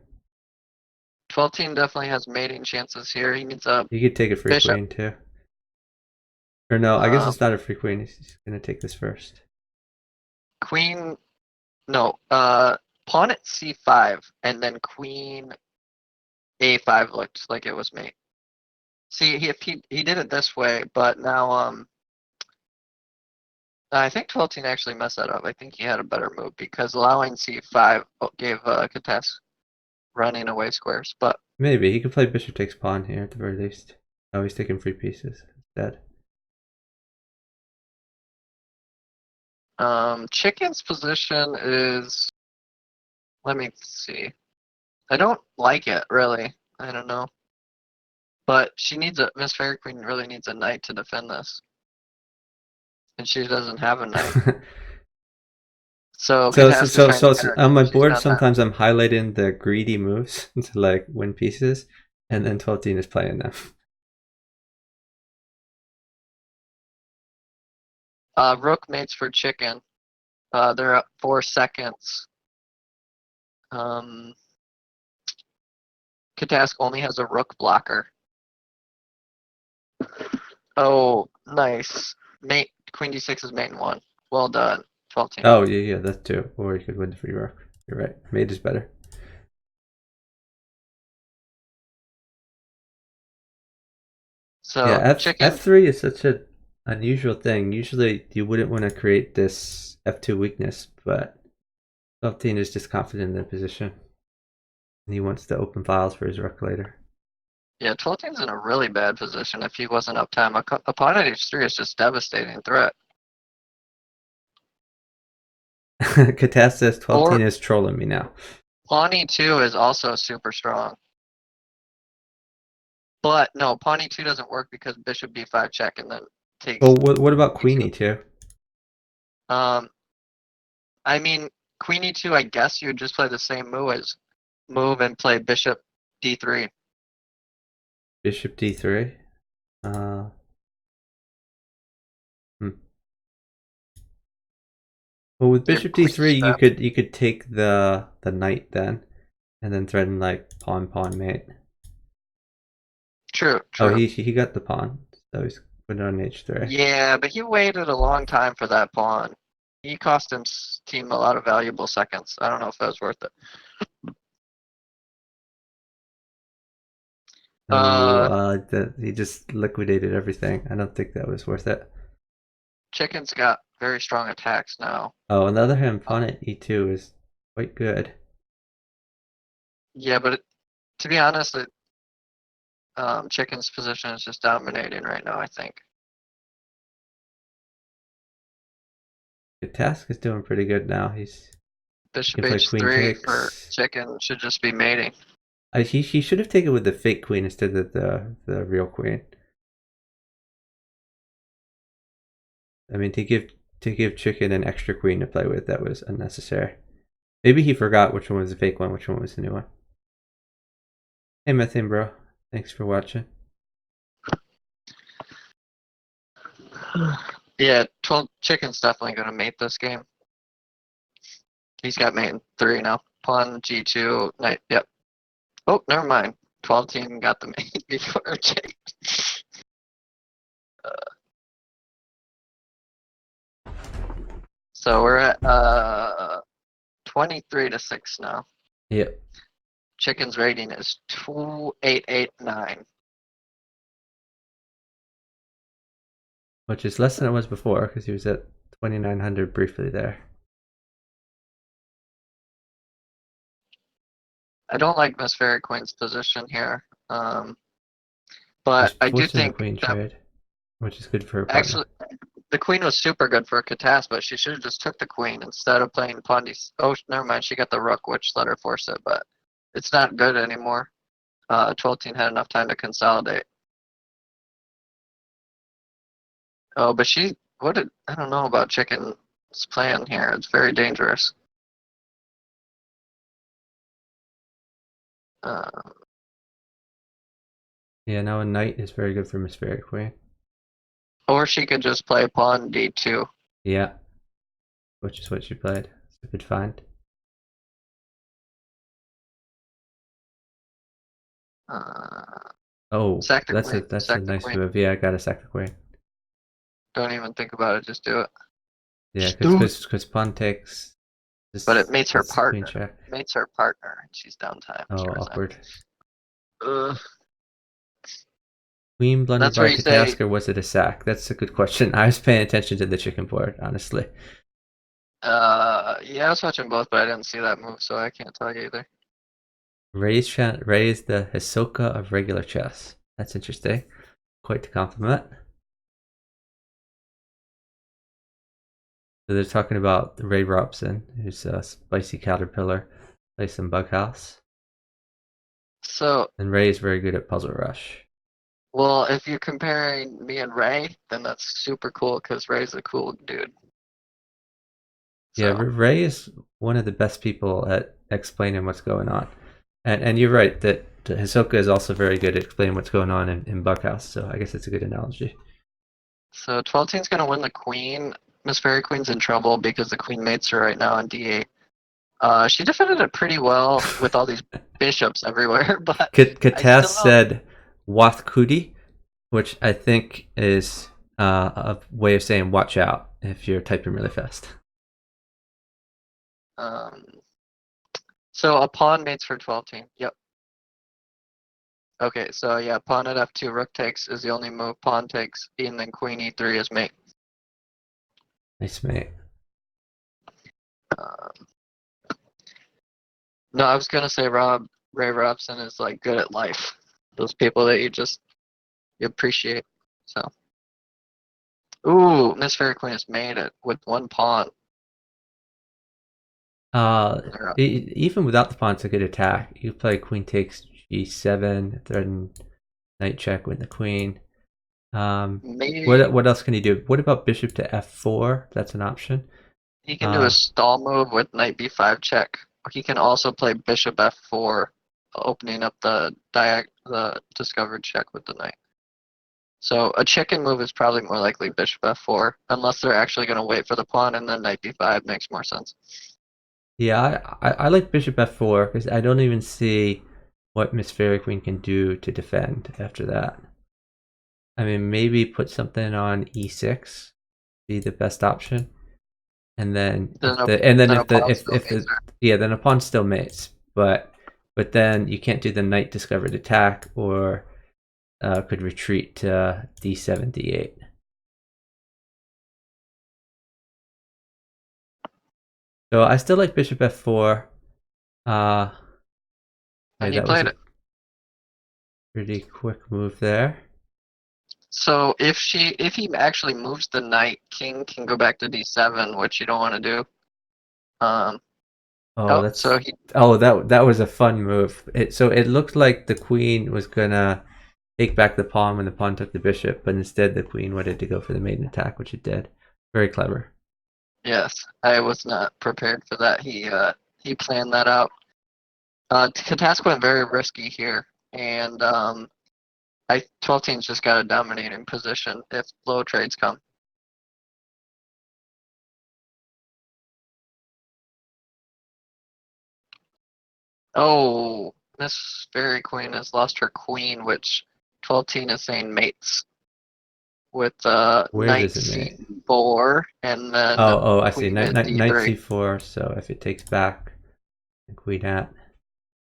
12-team definitely has mating chances here. He needs a You could take a free bishop. queen too. Or no, I guess Um, it's not a free queen. He's gonna take this first. queen. No. Pawn at c5 and then queen a5 looked like it was mate. See, if he did it this way, but now I think 12-team actually messed that up. I think he had a better move because allowing c5 gave Kates running away squares. But Maybe he could play bishop takes pawn here at the very least. Oh, he's taking free pieces instead. Chicken's position is. Let me see. I don't like it really. I don't know. But she needs a Miss Fairy Queen really needs a knight to defend this, and she doesn't have a knight. So Katas is trying to get her On my she's board, done that. sometimes I'm highlighting the greedy moves to like win pieces, and then 12-team is playing them. Rook mates for chicken. They're at 4 seconds. Katask only has a rook blocker. Oh, nice. Mate, Queen D6 is mate in 1. Well done, 12-team. Oh yeah, that's two. Or you could win the free rook. You're right. Mate is better. Yeah, So chicken. F3 is such an unusual thing. Usually you wouldn't want to create this F2 weakness, but 12-team is just confident in their position. And he wants to open files for his rook later. Yeah, 12-team's in a really bad position if he wasn't up time. A pawn at h3 is just devastating threat. Katas says 12-team Or is trolling me now. pawn e2 is also super strong. But no, pawn e2 doesn't work because bishop b5 check and then takes Oh, what about queen e2. e2? I mean, queen e2, I guess you would just play the same move and play bishop d3. Bishop d3. Well, with Your bishop queen d3, step. you could take the knight then, and then threaten like pawn mate. True, Oh, true. he got the pawn, so he's putting it on h3. Yeah, but he waited a long time for that pawn. He cost his team a lot of valuable seconds. I don't know if that was worth it. He just liquidated everything. I don't think that was worth it. Chicken's got very strong attacks now. Oh, on the other hand, pawn at e2 is quite good. Yeah, but to be honest, Chicken's position is just dominating right now, I think. The task is doing pretty good now. He Bishop can play queen h3 for takes. Chicken should just be mating. He should have taken with the fake queen instead of the real queen. I mean, to give Chicken an extra queen to play with, that was unnecessary. Maybe he forgot which one was the fake one, which one was the new one. Hey, Methane Bro. Thanks for watching. Yeah, 12 Chicken's definitely going to mate this game. He's got mate in 3 now. Pawn g2, knight, yep. Oh, never mind. 12 team got the mate before Chicken. So we're at 23 to 6 now. Yep. Chicken's rating is 2889. Which is less than it was before, because he was at 2900 briefly there. I don't like Miss Fairy Queen's position here. But He's I do forcing the think queen that trade, which is good for her partner. actually the queen was super good for a Katas, but she should have just took the queen instead of playing pawn d. Oh, never mind. She got the rook, which let her force it, but it's not good anymore. 12 team had enough time to consolidate. Oh, but I don't know about Chicken's plan here. It's very dangerous. Yeah, now a knight is very good for Miss Fairy Queen. Or she could just play pawn d2. Yeah, which is what she played. It's a good find. Oh, Sack the that's queen. a Sack the nice queen. move. Yeah, I gotta sack the queen. Don't even think about it. Just do it. Yeah, Just do it. because pawn takes. But it mates her It's queen partner. check. Mates her partner, and she's downtime. Oh, She awkward. resigns. Ugh. Queen blundered That's where by you say, Katask, or was it a sack? That's a good question. I was paying attention to the chicken board, honestly. yeah, I was watching both, but I didn't see that move, so I can't tell you either. Ray is the Hisoka of regular chess. That's interesting. Quite the compliment. So they're talking about Ray Robson, who's a spicy caterpillar, plays some bughouse. So, And Ray is very good at Puzzle Rush. well, if you're comparing me and Ray, then that's super cool because Ray's a cool dude. Yeah, So, Ray is one of the best people at explaining what's going on. And you're right that Hisoka is also very good at explaining what's going on in Bughouse, so I guess it's a good analogy. so 12 team's gonna win the queen. Miss Fairy Queen's in trouble because the queen mates her right now on d8. She defended it pretty well with all these bishops everywhere, but I Katas still don't. said Wath Kudi, which I think is a way of saying watch out if you're typing really fast. So a pawn mates for 12 team. Yep. Okay, so yeah, pawn at f2, rook takes is the only move. Pawn takes, and then queen e3 is mate. Nice, mate. No, I was gonna say Ray Robson is like good at life. Those people that you appreciate. So, ooh, Miss Fairy Queen has made it with one pawn. Even without the pawn, it's a good attack. You play queen takes g7, threaten knight check with the queen. Maybe What else can he do? What about bishop to f4? That's an option. he can do a stall move with knight b5 check. He can also play bishop f4, opening up the discovered check with the knight. So a chicken move is probably more likely bishop f4, unless they're actually going to wait for the pawn and then knight b5 makes more sense. Yeah, I like bishop f4 because I don't even see what Miss Fairy Queen can do to defend after that. I mean, maybe put something on e6, be the best option, and then Then a if pawn still if mates the her. yeah, then a pawn still mates, but then you can't do the knight discovered attack, or could retreat to d7 d8. So I still like bishop f4. Yeah, And he that was played a it. pretty quick move there. So if he actually moves the knight, king can go back to d7, which you don't want to do. Oh, So he that was a fun move. So it looked like the queen was gonna take back the pawn when the pawn took the bishop, but instead the queen wanted to go for the maiden attack, which it did. Very clever. yes, I was not prepared for that. He planned that out. Katask went very risky here, and 12 teams just got a dominating position if low trades come. Oh, Miss Fairy Queen has lost her queen, which 12 team is saying mates with Where knight does it mate? c4 and then Oh, I see. queen at Knight d3. c4. So if it takes back, the queen at.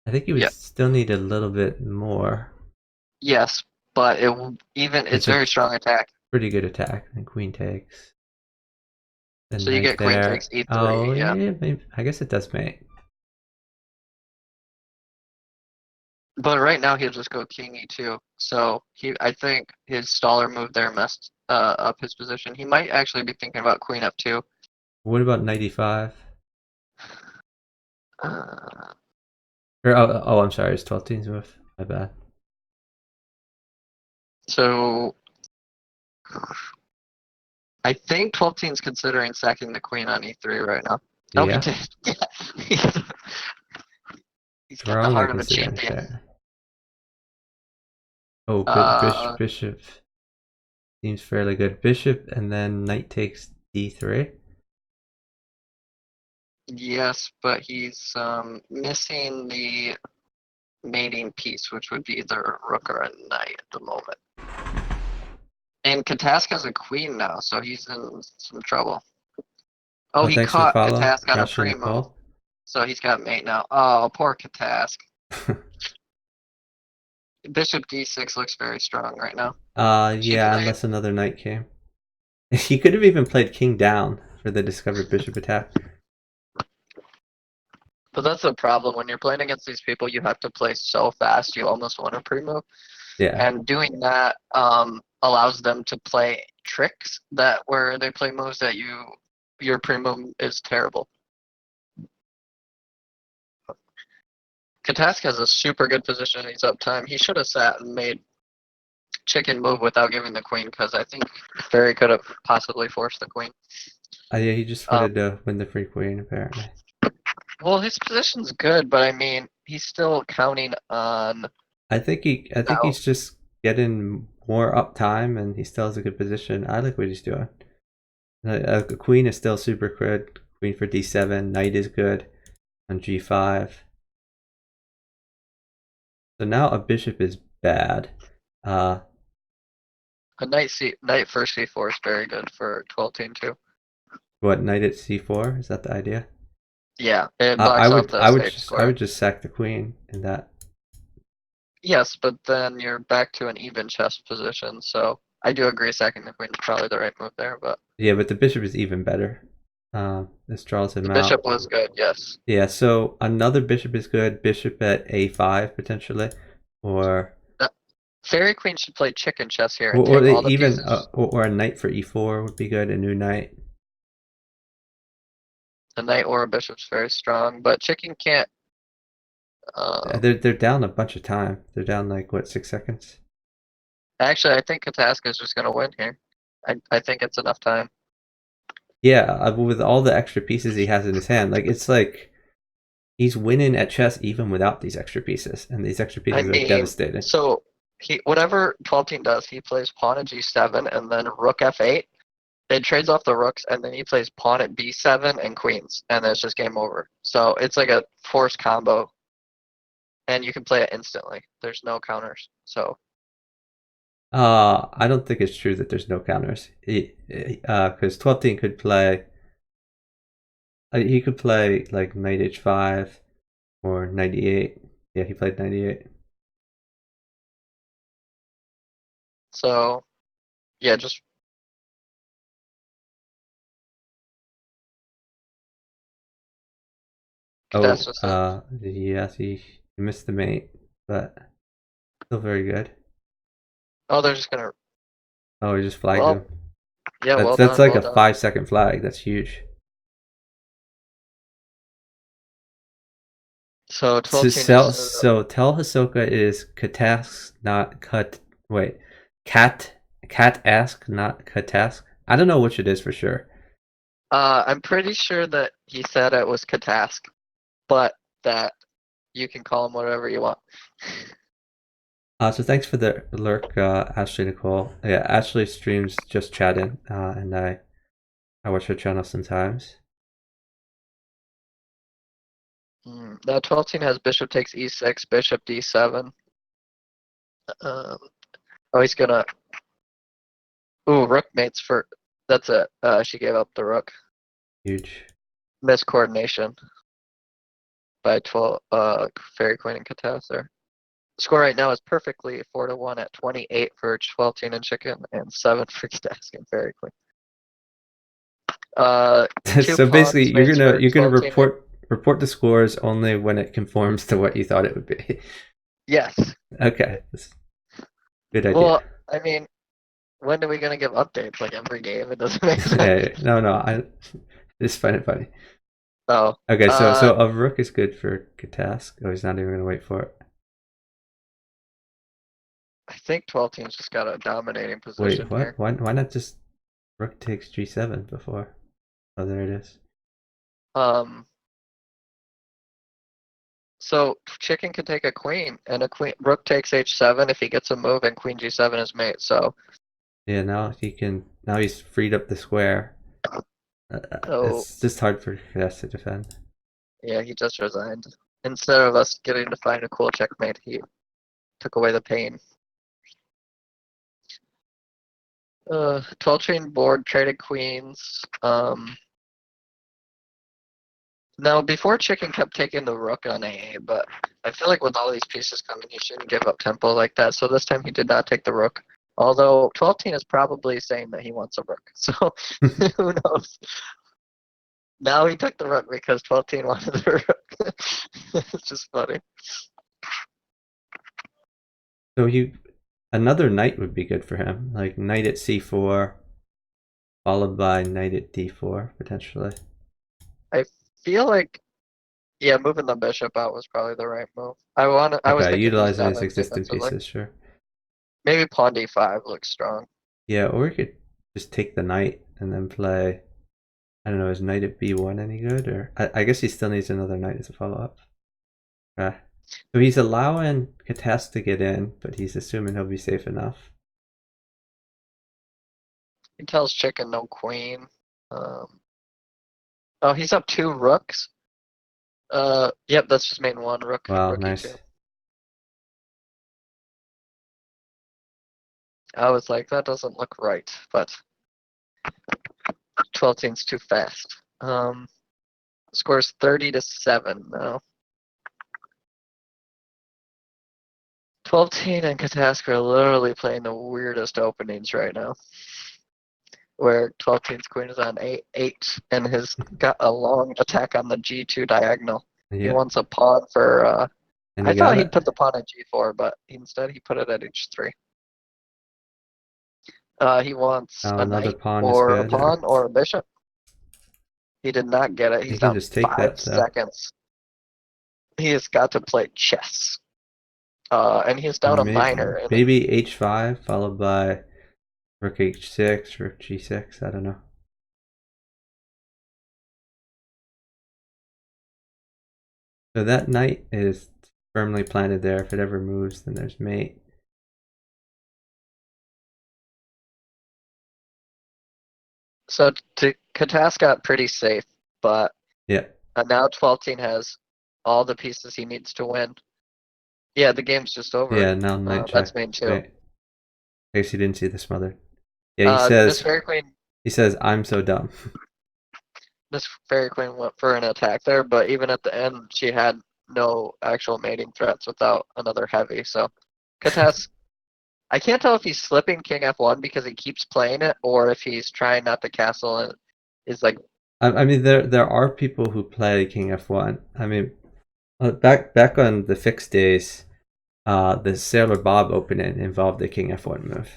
I think you would Yeah. still need a little bit more. Yes, but it's It's a very strong attack. pretty good attack. And queen takes. Then So you knight get queen takes there. Oh e3. Yeah. yeah, maybe. I guess it does mate. But right now he'll just go king e2. So I think his staller move there messed up his position. He might actually be thinking about queen f2. What about knight e5? Uh, Or I'm sorry, it's 12 teams move. My bad. so I think 12 teams considering sacking the queen on e3 right now. Oh, he Yeah, did. Yeah. He's got the strongly heart of a considering champion. that. Oh, Uh, bishop seems fairly good. Bishop and then knight takes d3. yes, but he's missing the mating piece, which would be either a rook or a knight at the moment. And Katask has a queen now, so he's in some trouble. Oh, Oh, he thanks for the caught follow, Katask on a Russian pre-move, Nicole. so he's got mate now. Oh, poor Katask. Bishop d6 looks very strong right now. He Yeah, played, unless another knight came. He could have even played king down for the discovered bishop attack. but that's the problem. When you're playing against these people, you have to play so fast, you almost want to pre-move. Yeah. And doing that allows them to play tricks where they play moves that your pre-move is terrible. Katask has a super good position. He's up time. He should have sat and made chicken move without giving the queen, because I think Barry could have possibly forced the queen. Yeah, he just wanted to win the free queen, apparently. Well, his position's good, but I mean, he's still counting on. I think he's just getting more uptime, and he still has a good position. I like what he's doing. The queen is still super good. Queen for d7. Knight is good on g5. So now a bishop is bad. A knight first c4 is very good for 12 team too. What, knight at c4? Is that the idea? Yeah, it blocks off the safe I square. would just sack the queen in that. Yes, but then you're back to an even chess position. So I do agree sacking the queen is probably the right move there, but Yeah, but the bishop is even better. This draws him the out. bishop was good, yes. Yeah, so another bishop is good. Bishop at a5 potentially, or Fairy Queen should play chicken chess here and take all the pieces. or a knight for e4 would be good. A new knight. A knight or a bishop's very strong, but chicken can't. They're down a bunch of time. They're down like what, 6 seconds? Actually, I think Kataska is just gonna win here. I think it's enough time. Yeah, with all the extra pieces he has in his hand, it's like he's winning at chess even without these extra pieces, and these extra pieces are devastating. So whatever 12 does, he plays pawn at g7 and then rook f8. It trades off the rooks, and then he plays pawn at b7 and queens, and then it's just game over. So it's like a forced combo, and you can play it instantly. There's no counters. So I don't think it's true that there's no counters. Because 12 could play. He could play like knight h5 or knight e8. Yeah, he played knight e8. so yeah, just Oh, Catastrophe said. yes, he missed the mate, but still very good. Oh, they're just gonna. Oh, he just flagged Well, him. yeah, That's well that's done, like well a done. 5-second flag. That's huge. So So, 12 just says, so tell Hisoka is Katask, not cut. Wait, cat ask, not Katask. I don't know which it is for sure. I'm pretty sure that he said it was Katask, but that you can call him whatever you want. So thanks for the lurk, Ashley Nicole. Yeah, Ashley streams just chatting, and I watch her channel sometimes. Now 12 has bishop takes e6, bishop d7. Oh, he's gonna. Ooh, rook mates for. That's it. She gave up the rook. Huge. Miscoordination by 12. Fairy Queen and Catasser. The score right now is perfectly 4-1 at 28 for 12 and Chicken and 7 for Catasser and Fairy Queen. Two So basically, pawns mates for you're gonna 12 and. report the scores only when it conforms to what you thought it would be. Yes. Okay, that's a good idea. Well, I mean, when are we gonna give updates? Like every game? It doesn't make sense. Hey, no, I just find it funny. Oh, Okay, so a rook is good for Katask. Oh, he's not even gonna wait for it. I think 12 teams just got a dominating Wait, position what? here. Why not just rook takes g7 before? Oh, there it is. Um, so Chicken can take a queen, and a queen rook takes h7 if he gets a move, and queen g7 is mate. So Yeah, now he can. Now he's freed up the square. oh It's just hard for Katask to defend. yeah, he just resigned. Instead of us getting to find a cool checkmate, he took away the pain. 12 chain board traded queens. Now, before Chicken kept taking the rook on AA, but I feel like with all these pieces coming, he shouldn't give up tempo like that. So this time he did not take the rook. Although 12 is probably saying that he wants a rook. So who knows? Now he took the rook because 12 wanted the rook. It's just funny. So another knight would be good for him, like knight at c4, followed by knight at d4 potentially. I feel like, yeah, moving the bishop out was probably the right move. I was Okay, thinking utilizing his e7 existing defensively. pieces, sure. Maybe pawn d5 looks strong. Yeah, or we could just take the knight and then play. I don't know, is knight at b1 any good? Or I guess he still needs another knight as a follow up. Okay. So he's allowing Katas to get in, but he's assuming he'll be safe enough. He tells Chicken no queen. Um, oh, he's up 2 rooks. Yep, that's just main 1 rook, Wow, rook e2. nice. I was like, that doesn't look right, but 12 seems too fast. Scores 30-7 now. 12 and Katask are literally playing the weirdest openings right now. Where 12 queen is on 8, and has got a long attack on the g2 diagonal. He Yeah. wants a pawn for. And I he got thought he'd it. put the pawn at g4, but instead he put it at h3. He wants Oh, a another knight pawn is or a good. pawn or a bishop. He did not get it. You He's can down just take 5 that though. seconds. He has got to play chess. And he's down a minor. Maybe h5 followed by rook h6, rook g6. I don't know. So that knight is firmly planted there. If it ever moves, then there's mate. So Katas got pretty safe, but Yeah. now 12-team has all the pieces he needs to win. Yeah, the game's just over. Yeah, now knight That's check. main two. Wait. I guess you didn't see the smother. Yeah, Miss Fairy Queen I'm so dumb. Miss Fairy Queen went for an attack there, but even at the end, she had no actual mating threats without another heavy. So Katas, I can't tell if he's slipping King F1 because he keeps playing it, or if he's trying not to castle and is like. I mean, there are people who play King F1. I mean, back on the fixed days, the Sailor Bob opening involved the King F1 move.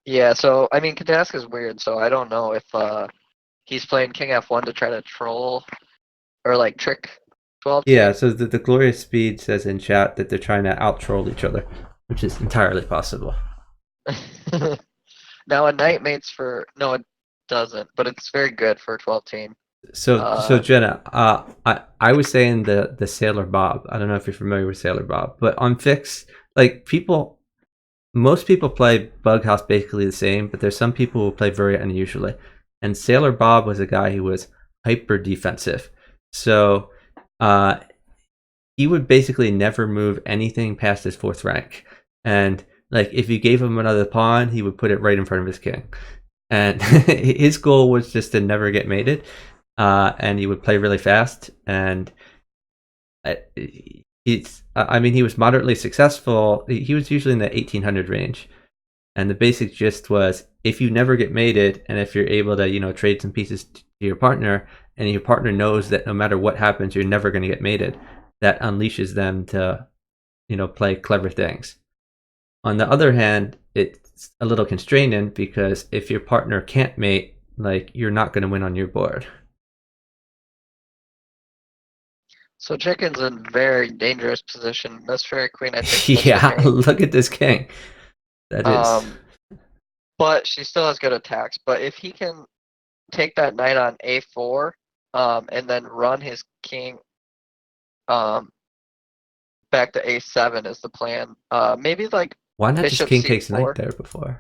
Yeah, so I mean, Katas is weird, so I don't know if he's playing King F1 to try to troll or like trick 12 Yeah, team. so the Glorious Speed says in chat that they're trying to out troll each other, which is entirely possible. Now a knight mates for no, it doesn't, but it's very good for 12 team. So Jenna, I was saying the Sailor Bob. I don't know if you're familiar with Sailor Bob, but on fix, like most people play bughouse basically the same, but there's some people who play very unusually. And Sailor Bob was a guy who was hyper defensive, so he would basically never move anything past his fourth rank. And like if you gave him another pawn, he would put it right in front of his king. And his goal was just to never get mated. And he would play really fast. And I mean, he was moderately successful. He was usually in the 1800 range. And the basic gist was if you never get mated, and if you're able to, trade some pieces to your partner, and your partner knows that no matter what happens, you're never going to get mated, that unleashes them to, play clever things. On the other hand, it's a little constraining because if your partner can't mate, like you're not going to win on your board. So Chicken's in very dangerous position. Miss Fairy Queen, I think, missed Yeah, the mate. look at this king. That is. But she still has good attacks. But if he can take that knight on A4, and then run his king, back to A7 is the plan. Maybe like Why not just bishop king takes C4. knight there before?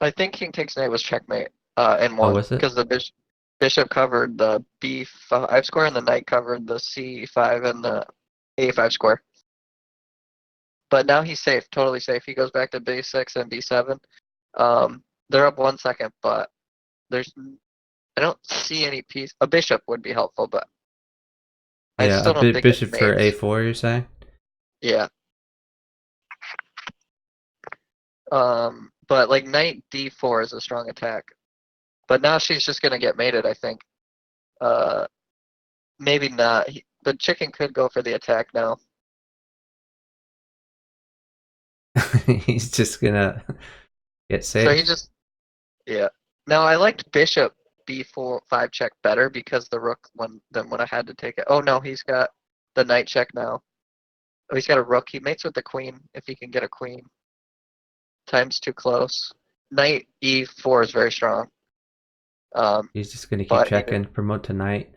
I think king takes knight was checkmate in Oh, one was it? because the bishop covered the B5 square and the knight covered the C5 and the A5 square. But now he's safe, totally safe. He goes back to B6 and B7. They're up 1 second, but I don't see any piece. A bishop would be helpful, but I Yeah, a still don't think it bishop for mates. a4, you're saying? Yeah. But like knight D4 is a strong attack. But now she's just gonna get mated, I think. Uh, Maybe not. The chicken could go for the attack now. He's just gonna get So he safe. just, yeah. Now I liked bishop B4 5 check better because the rook than when I had to take it. Oh no, he's got the knight check now. Oh, he's got a rook. He mates with the queen if he can get a queen. Time's too close. Knight E4 is very strong. He's just gonna keep But checking, promote to knight,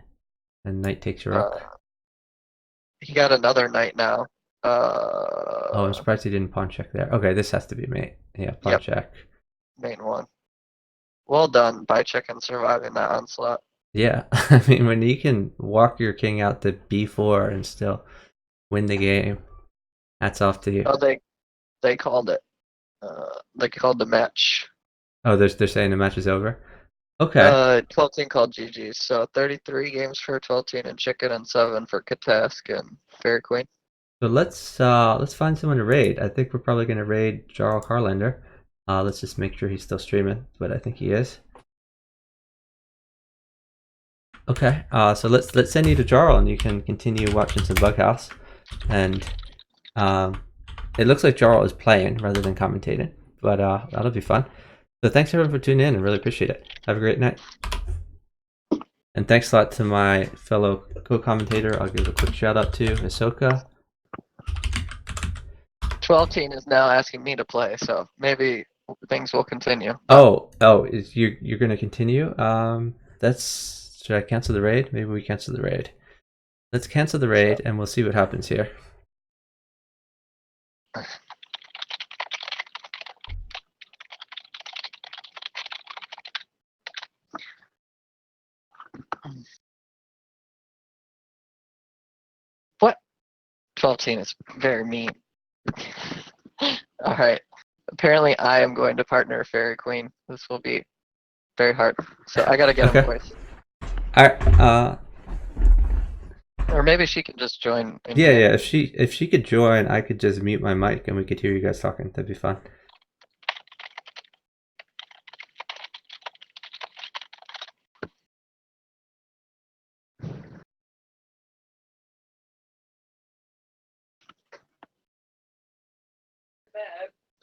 and knight takes your rook. he got another knight now. Oh, I'm surprised he didn't pawn check there. Okay, this has to be mate. Yeah, pawn Yep, check. main one. Well done by chicken surviving that onslaught. Yeah, I mean, when you can walk your king out to b4 and still win the game, hats off to you. Oh, they called it. They called the match. Oh, they're saying the match is over? Okay. 12-team called GG's. So 33 games for 12-team and chicken and 7 for Katask and Fairy Queen. So let's find someone to raid. I think we're probably gonna raid Jarl Carlander. Let's just make sure he's still streaming, but I think he is. Okay, so let's send you to Jarl and you can continue watching some Bughouse. And it looks like Jarl is playing rather than commentating, but that'll be fun. So thanks everyone for tuning in and really appreciate it. Have a great night. And thanks a lot to my fellow co-commentator. I'll give a quick shout out to Ahsoka. 12-team is now asking me to play, so maybe things will continue. Oh, you're gonna continue? Should I cancel the raid? Maybe we cancel the raid. Let's cancel the raid and we'll see what happens here. 12 team is very mean. All right. Apparently, I am going to partner Fairy Queen. This will be very hard. So I gotta get him Okay. voice. Alright, Or maybe she can just join in yeah, game. if she could join, I could just mute my mic and we could hear you guys talking. That'd be fun.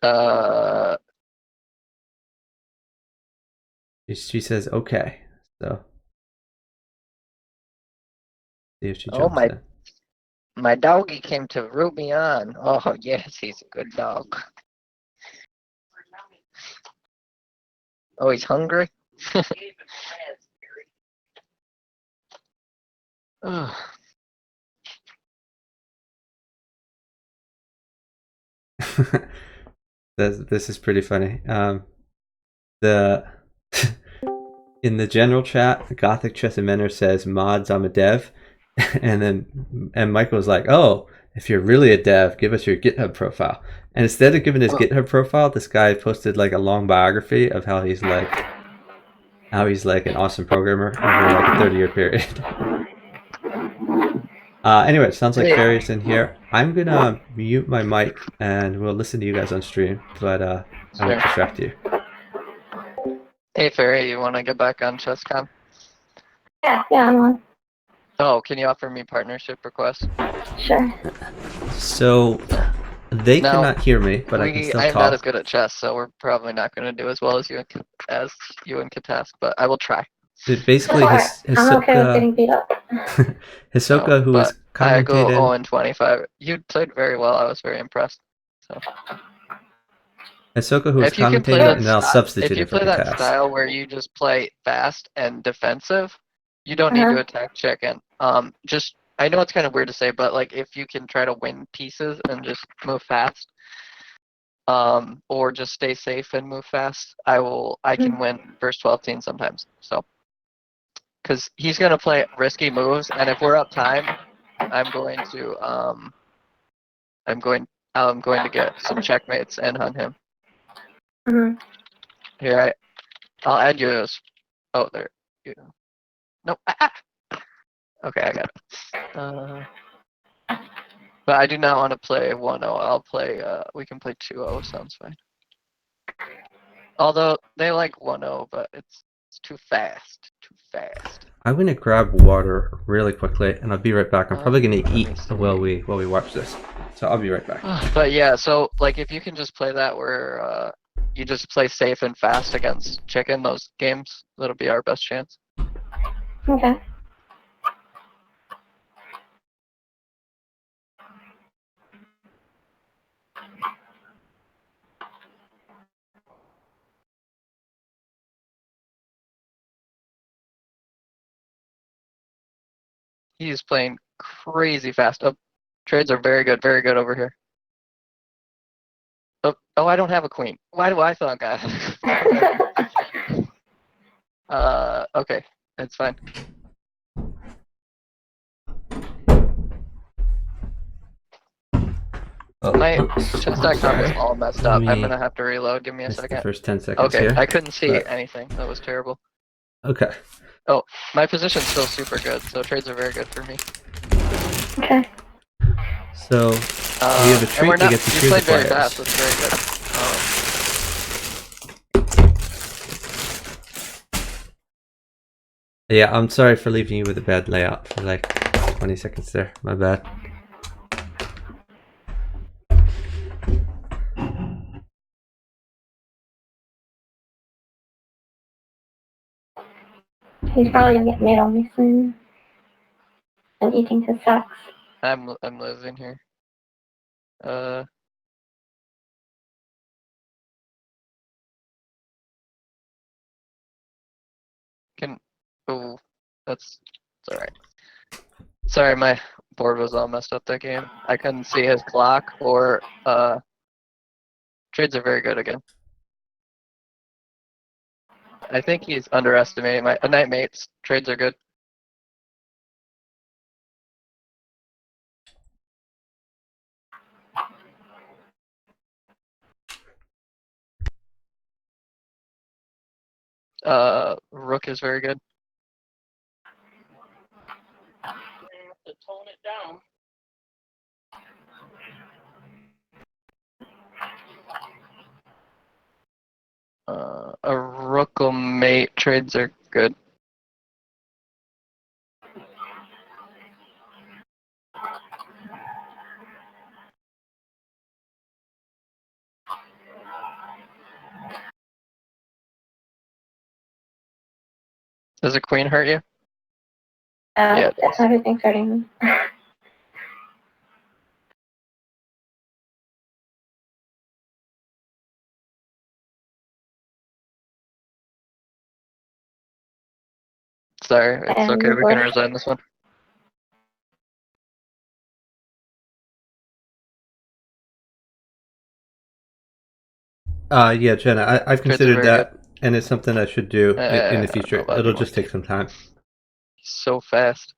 Uh, She says okay. So see if she oh, jumps in. my doggy came to root me on. Oh, yes, he's a good dog. Oh, he's hungry? Ugh. This is pretty funny. The in the general chat, Gothic Chess and Menor says mods, I'm a dev, and Michael's like, oh, if you're really a dev, give us your GitHub profile. And instead of giving his GitHub profile, this guy posted like a long biography of how he's like an awesome programmer over like a 30-year period. Anyway, it sounds like Fairy's in here. I'm gonna mute my mic and we'll listen to you guys on stream, but I won't Sure. distract you. Hey, Fairy, you want to get back on ChessCon? Yeah, I'm on. Oh, can you offer me partnership requests? Sure. So they Now, cannot hear me, but I can still I'm not as talk. good at chess, so we're probably not going to do as well as you and Katask, but I will try. Basically, Sure. I'm okay with Hisoka, getting beat up. Hisoka, who but is I go commentating, 0-25. You played very well. I was very impressed. So Hisoka, who is if you can play commentating, that, and then I'll if substitute you it for play that Katas. style where you just play fast and defensive, you don't need Uh-huh. to attack chicken. Just I know it's kind of weird to say, but like if you can try to win pieces and just move fast, or just stay safe and move fast, I can win first 12 teams sometimes. So, because he's gonna play risky moves, and if we're up time, I'm going to I'm going to get some checkmates and hunt him. Mm-hmm. Here, I'll add you as. Oh, there. You. Nope. Okay, I got it. But I do not want to play 1-0. I'll play. We can play 2-0. Sounds fine. Although they like 1-0, but it's too fast. Too fast. I'm gonna grab water really quickly, and I'll be right back. I'm probably gonna Let me eat see. while we watch this, so I'll be right back. But yeah, so like if you can just play that where you just play safe and fast against chicken, those games, that'll be our best chance. Okay. He's playing crazy fast. Oh, trades are very good over here. Oh, I don't have a queen. Why do I thought I okay, it's fine. Oh, My oops. chess.com is Sorry. all messed Let up. I'm me gonna have to reload. Give me a miss the second. first 10 seconds Okay, here. I couldn't see But, anything. That was terrible. okay. Oh, my position's still super good, so trades are very good for me. Okay. So we have a And we're treat not. against a You series played of very players. fast. That's very good. Yeah, I'm sorry for leaving you with a bad layout for like 20 seconds there. My bad. He's probably gonna get made on me soon. And eating his socks. I'm losing here. Oh, that's alright. Sorry, my board was all messed up that game. I couldn't see his clock or trades are very good again. I think he's underestimating my night mates. Trades are good. Rook is very good. To tone it down. A rook will mate. Trades are good. Does a queen hurt you? Yeah, it does. Everything's hurting. Sorry, it's And okay. We what? can resign this one. Yeah, Jenna, I've Trades are considered very that, and it's something I should do in the I don't know future. about It'll anymore. just take some time. He's so fast.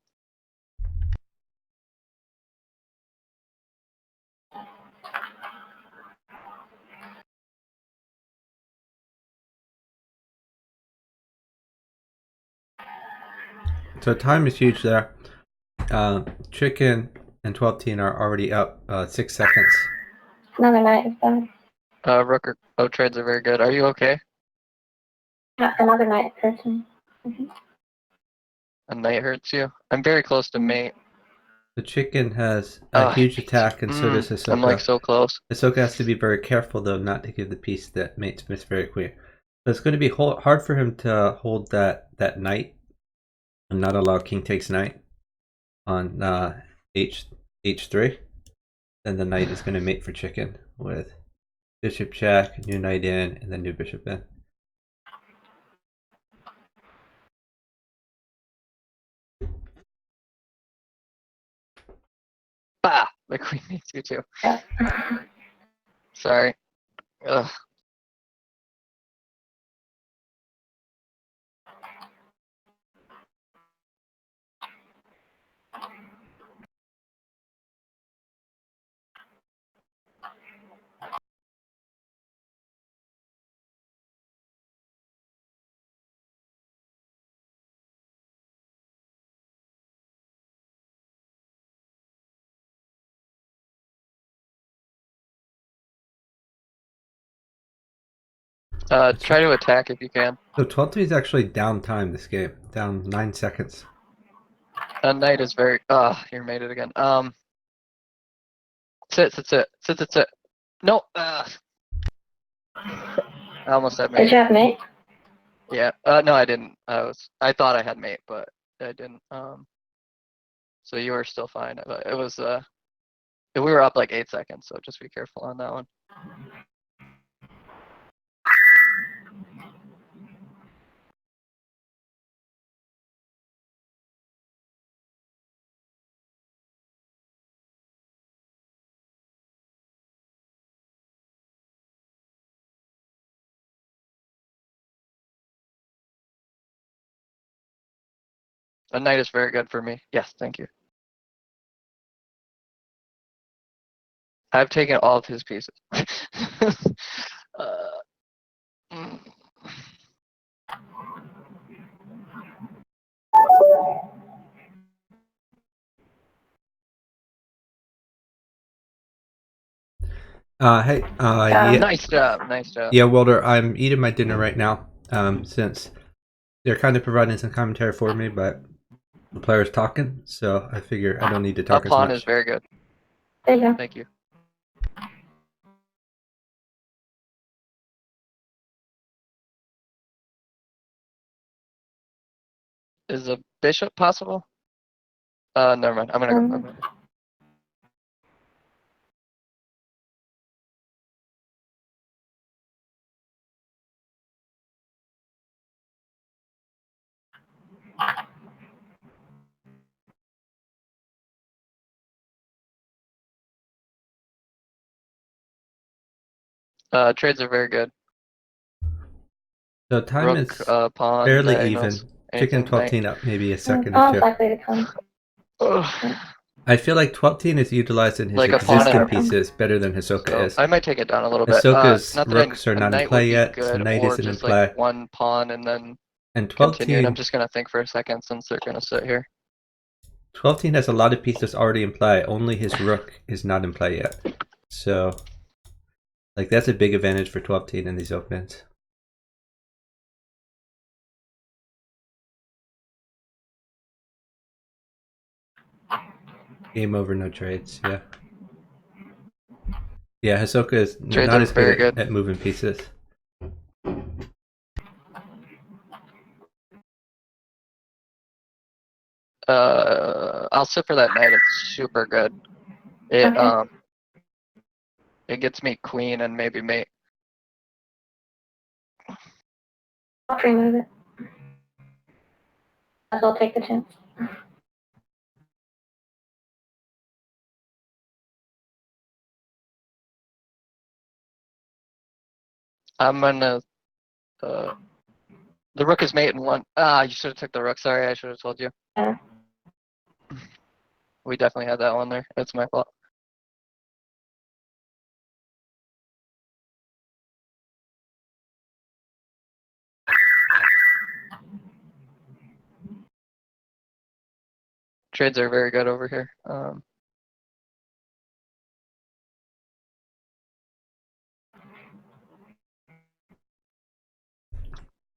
So time is huge there. Chicken and 12 teen are already up 6 seconds. Another night is bad. Rook or oh, trades are very good. Are you okay? Another night hurts me. A knight hurts you. I'm very close to mate. The chicken has a huge attack, and so does I'm like Hisoka. so close. Hisoka has to be very careful, though, not to give the piece that mates Miss Fairy Queen. So it's going to be hard for him to hold that knight and not allow King takes knight on h3. Then the knight is going to mate for chicken with bishop check, new knight in, and then new bishop in. Bah! The queen mates you too. Sorry. Ugh. Try to attack if you can. So 12 is actually down time this game, down 9 seconds. A knight is very. You're mated again. Sit. No. I almost had Did mate. you have mate? Yeah. No, I didn't. I thought I had mate, but I didn't. So you were still fine. It was. We were up like 8 seconds, so just be careful on that one. A knight is very good for me. Yes, thank you. I've taken all of his pieces. Mm. Hey, yeah, Nice job. Nice job. yeah, Wilder, I'm eating my dinner right now. Since they're kind of providing some commentary for me, but the player's talking, so I figure I don't need to A talk as pawn is much. very good. There you go. Thank you. Is a bishop possible? Never mind. I'm gonna go. Trades are very good. So time Rook, is pawn, fairly diagonals, even. Chicken anything, 12 knight. a maybe a second or Oh, two. likely to come. Ugh. I feel like 12-teen is utilized in his Like a pawn existing and- pieces better than Hisoka So is. I might take it down a little bit. Hisoka's Not that rooks are a not in knight play would be yet, so good, knight or isn't in just like play. one pawn and then And continue. 12-teen, I'm just gonna think for a second since they're gonna sit here. 12-teen has a lot of pieces already in play. Only his rook is not in play yet. So, like, that's a big advantage for 12-teen in these opens. Game over, no trades. Yeah. Yeah, Hisoka is Trades not are as very good good. at moving pieces. I'll sit for that knight. It's super good. It Okay. it gets me queen and maybe mate. I'll remove it. I'll take the chance. I'm gonna the rook is mate in one. Ah, you should have took the rook. Sorry, I should have told you. Yeah. We definitely had that one there. That's my fault. Trades are very good over here.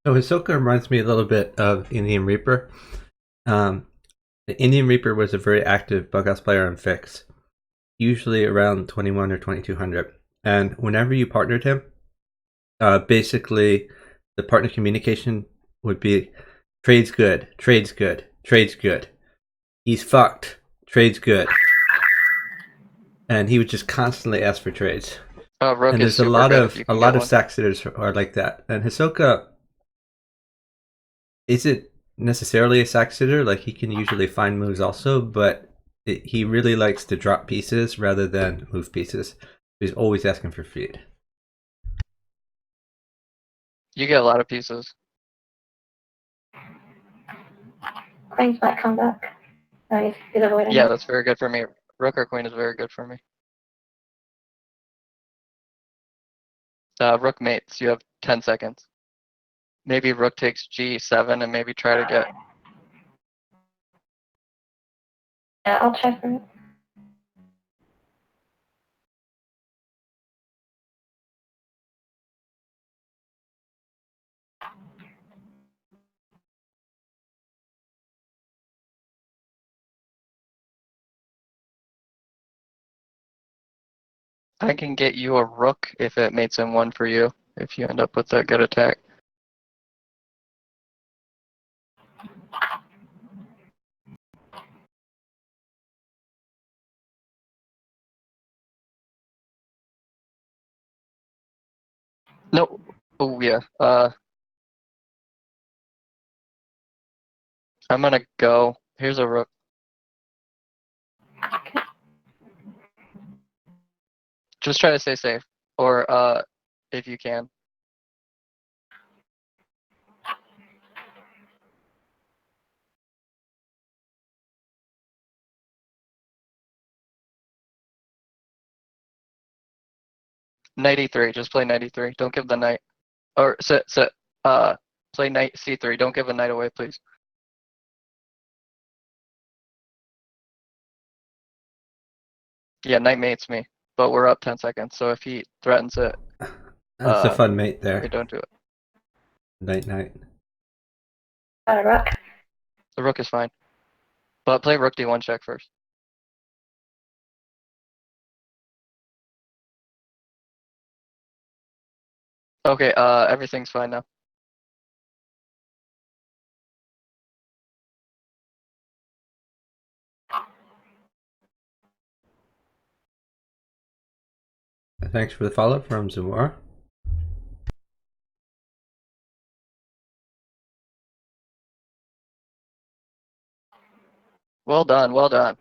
So Hisoka reminds me a little bit of Indian Reaper. The Indian Reaper was a very active bughouse player on Fix, usually around 21 or 2200. And whenever you partnered him, basically the partner communication would be trades good, trades good, trades good. He's fucked, trades good. And he would just constantly ask for trades. Rook And is there's a super lot good of if you a can lot get of one. sack sitters are like that. And Hisoka isn't necessarily a sack sitter. Like, he can usually find moves also, but he really likes to drop pieces rather than move pieces. He's always asking for feed. You get a lot of pieces. Queens might come back. He's avoiding Yeah, it. that's very good for me. Rook or queen is very good for me. Rook mates, you have 10 seconds. Maybe rook takes g7 and maybe try to get. Yeah, I'll try for it. I can get you a rook if it mates in one for you, if you end up with a good attack. No. Oh, yeah. I'm gonna go. Here's a rook. Just try to stay safe. Or, if you can. Knight e3. Just play knight e3. Don't give the knight. Or sit. Play knight c3. Don't give a knight away, please. Yeah, knight mates me. But we're up 10 seconds, so if he threatens it, That's a fun mate we there. don't do it. Night night. Got a rook. The rook is fine. But play rook d1 check first. Okay, everything's fine now. Thanks for the follow from Zamora. Well done, well done.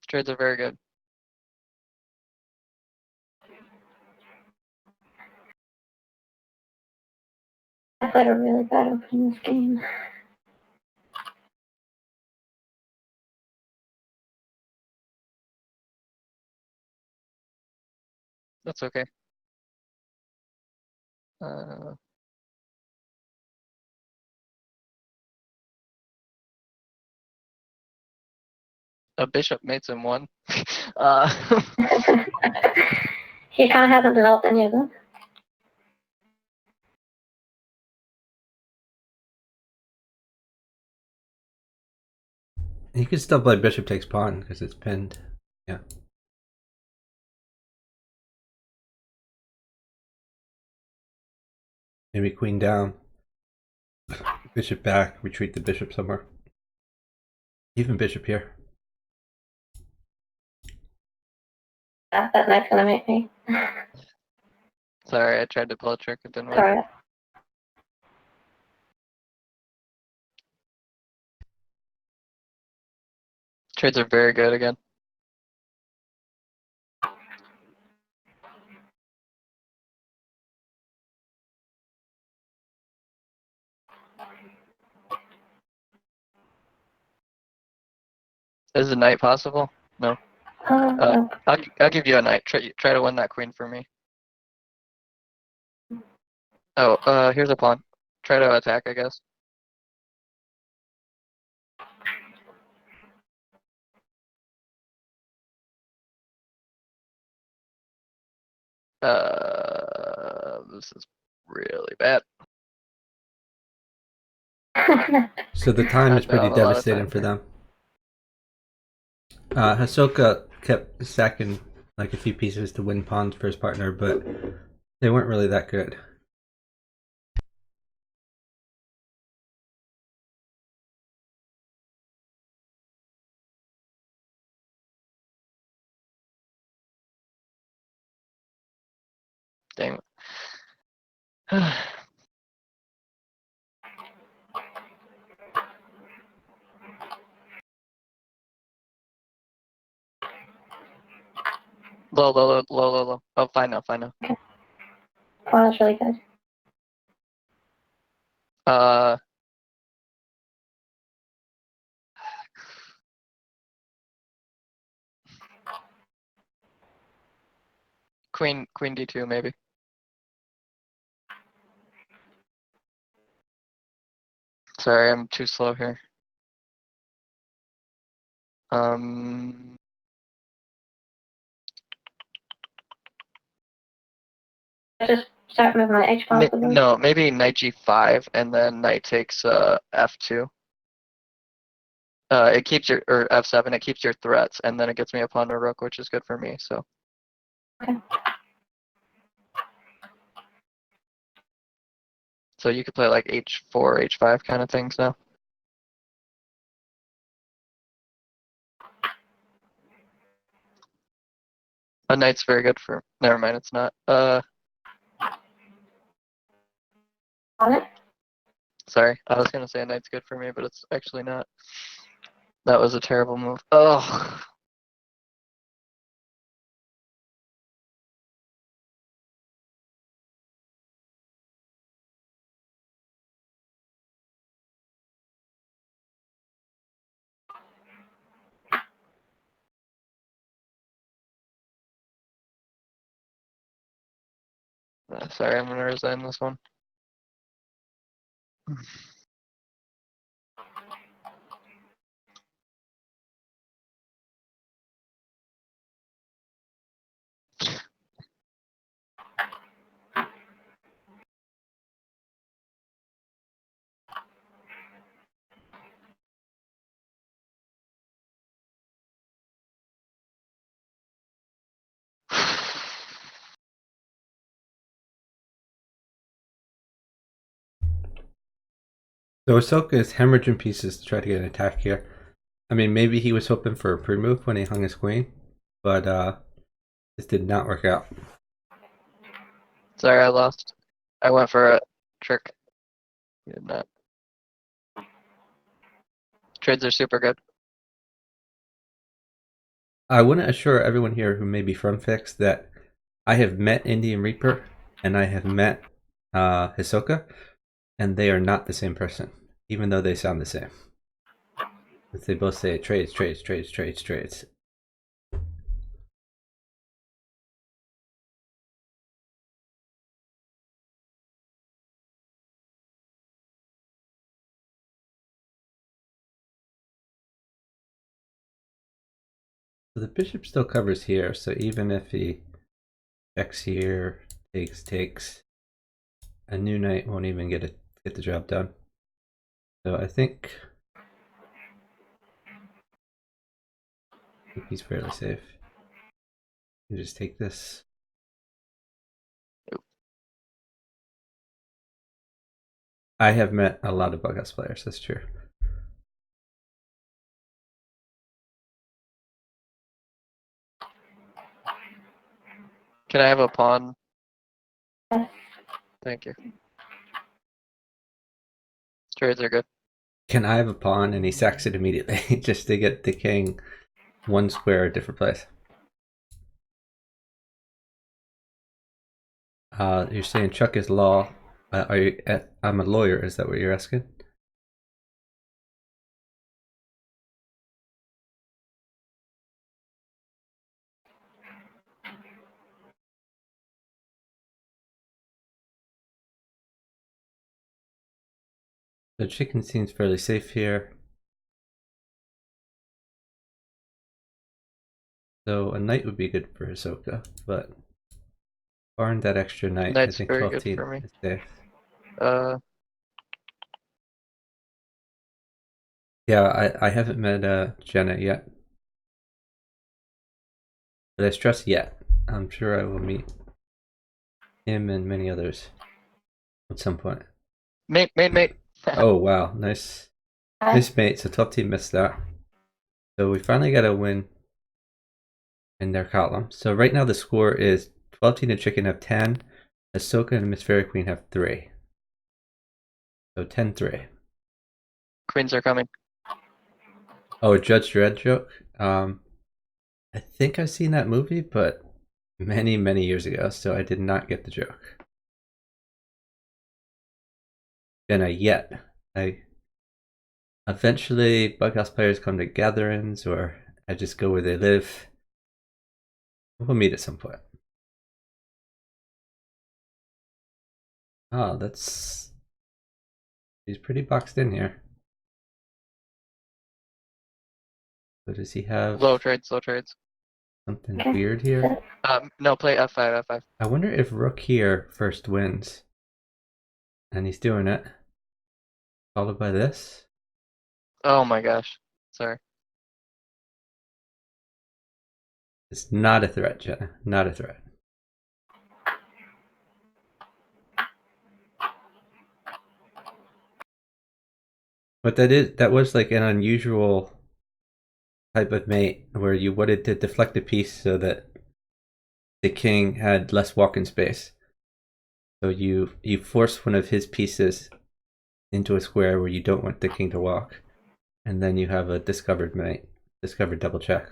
Trades are very good. played a really bad opening this game. That's okay. Uh, a bishop mates in one. He kind of hasn't developed any of them. You can still play bishop takes pawn because it's pinned. Yeah. Maybe queen down. Bishop back, retreat the bishop somewhere. Even bishop here. That knight's gonna make me. Sorry, I tried to pull a trick, it didn't work. Sorry. Trades are very good again. Is a knight possible? No. I'll give you a knight. Try to win that queen for me. Oh, here's a pawn. Try to attack, I guess. This is really bad. So the time I've is pretty got a lot of devastating time for here. them. Hisoka kept sacking like a few pieces to win pawns for his partner, but they weren't really that good. Dang. Low. Oh, fine now. Wow, that's really good. Uh, queen d2 maybe. Sorry, I'm too slow here. Just start moving my H possibly. No, maybe knight g5 and then knight takes f2. It keeps your or f7. It keeps your threats, and then it gets me a pawn to rook, which is good for me. So. Okay. So you could play like h4, h5 kind of things now. A knight's very good for. Never mind, it's not. On it. Sorry, I was gonna say a knight's good for me, but it's actually not. That was a terrible move. Oh. Sorry, I'm gonna resign this one. So Hisoka is hemorrhaging pieces to try to get an attack here. I mean, maybe he was hoping for a pre-move when he hung his queen, but this did not work out. Sorry, I lost. I went for a trick. You did not. Trades are super good. I want to assure everyone here who may be from Fix that I have met Indian Reaper and I have met Hisoka. and they are not the same person, even though they sound the same. They both say trades, trades, trades, trades, trades. So the bishop still covers here, so even if he checks here, takes, a new knight won't even get the job done. So I think he's fairly safe. You just take this. I have met a lot of bughouse players, that's true. Can I have a pawn? Yes. Thank you. Trades are good. Can I have a pawn? And he sacks it immediately just to get the king one square a different place. You're saying Chuck is law. Are you? I'm a lawyer. Is that what you're asking? The chicken seems fairly safe here. So a knight would be good for Hisoka, but barring that extra knight, Knight's I think very 12 good for me. is safe. Yeah, I haven't met Jenna yet. But I stress yet. I'm sure I will meet him and many others at some point. Mate. Oh wow, nice mate. So top team missed that. So we finally got a win in their column. So right now the score is 12 team and chicken have 10. Ahsoka and Miss Fairy Queen have 3. So 10-3. Queens are coming. Oh, a Judge Dredd joke. I think I've seen that movie, but many years ago, so I did not get the joke. Jenna yet. I eventually bughouse players come to gatherings, or I just go where they live. We'll meet at some point. Oh, he's pretty boxed in here. So does he have Low trades. something weird here? No, play F5. I wonder if rook here first wins. And he's doing it. Followed by this. Oh my gosh. Sorry. It's not a threat, Jenna. Not a threat. But that was like an unusual type of mate where you wanted to deflect a piece so that the king had less walking space. So you force one of his pieces into a square where you don't want the king to walk, and then you have a discovered double check.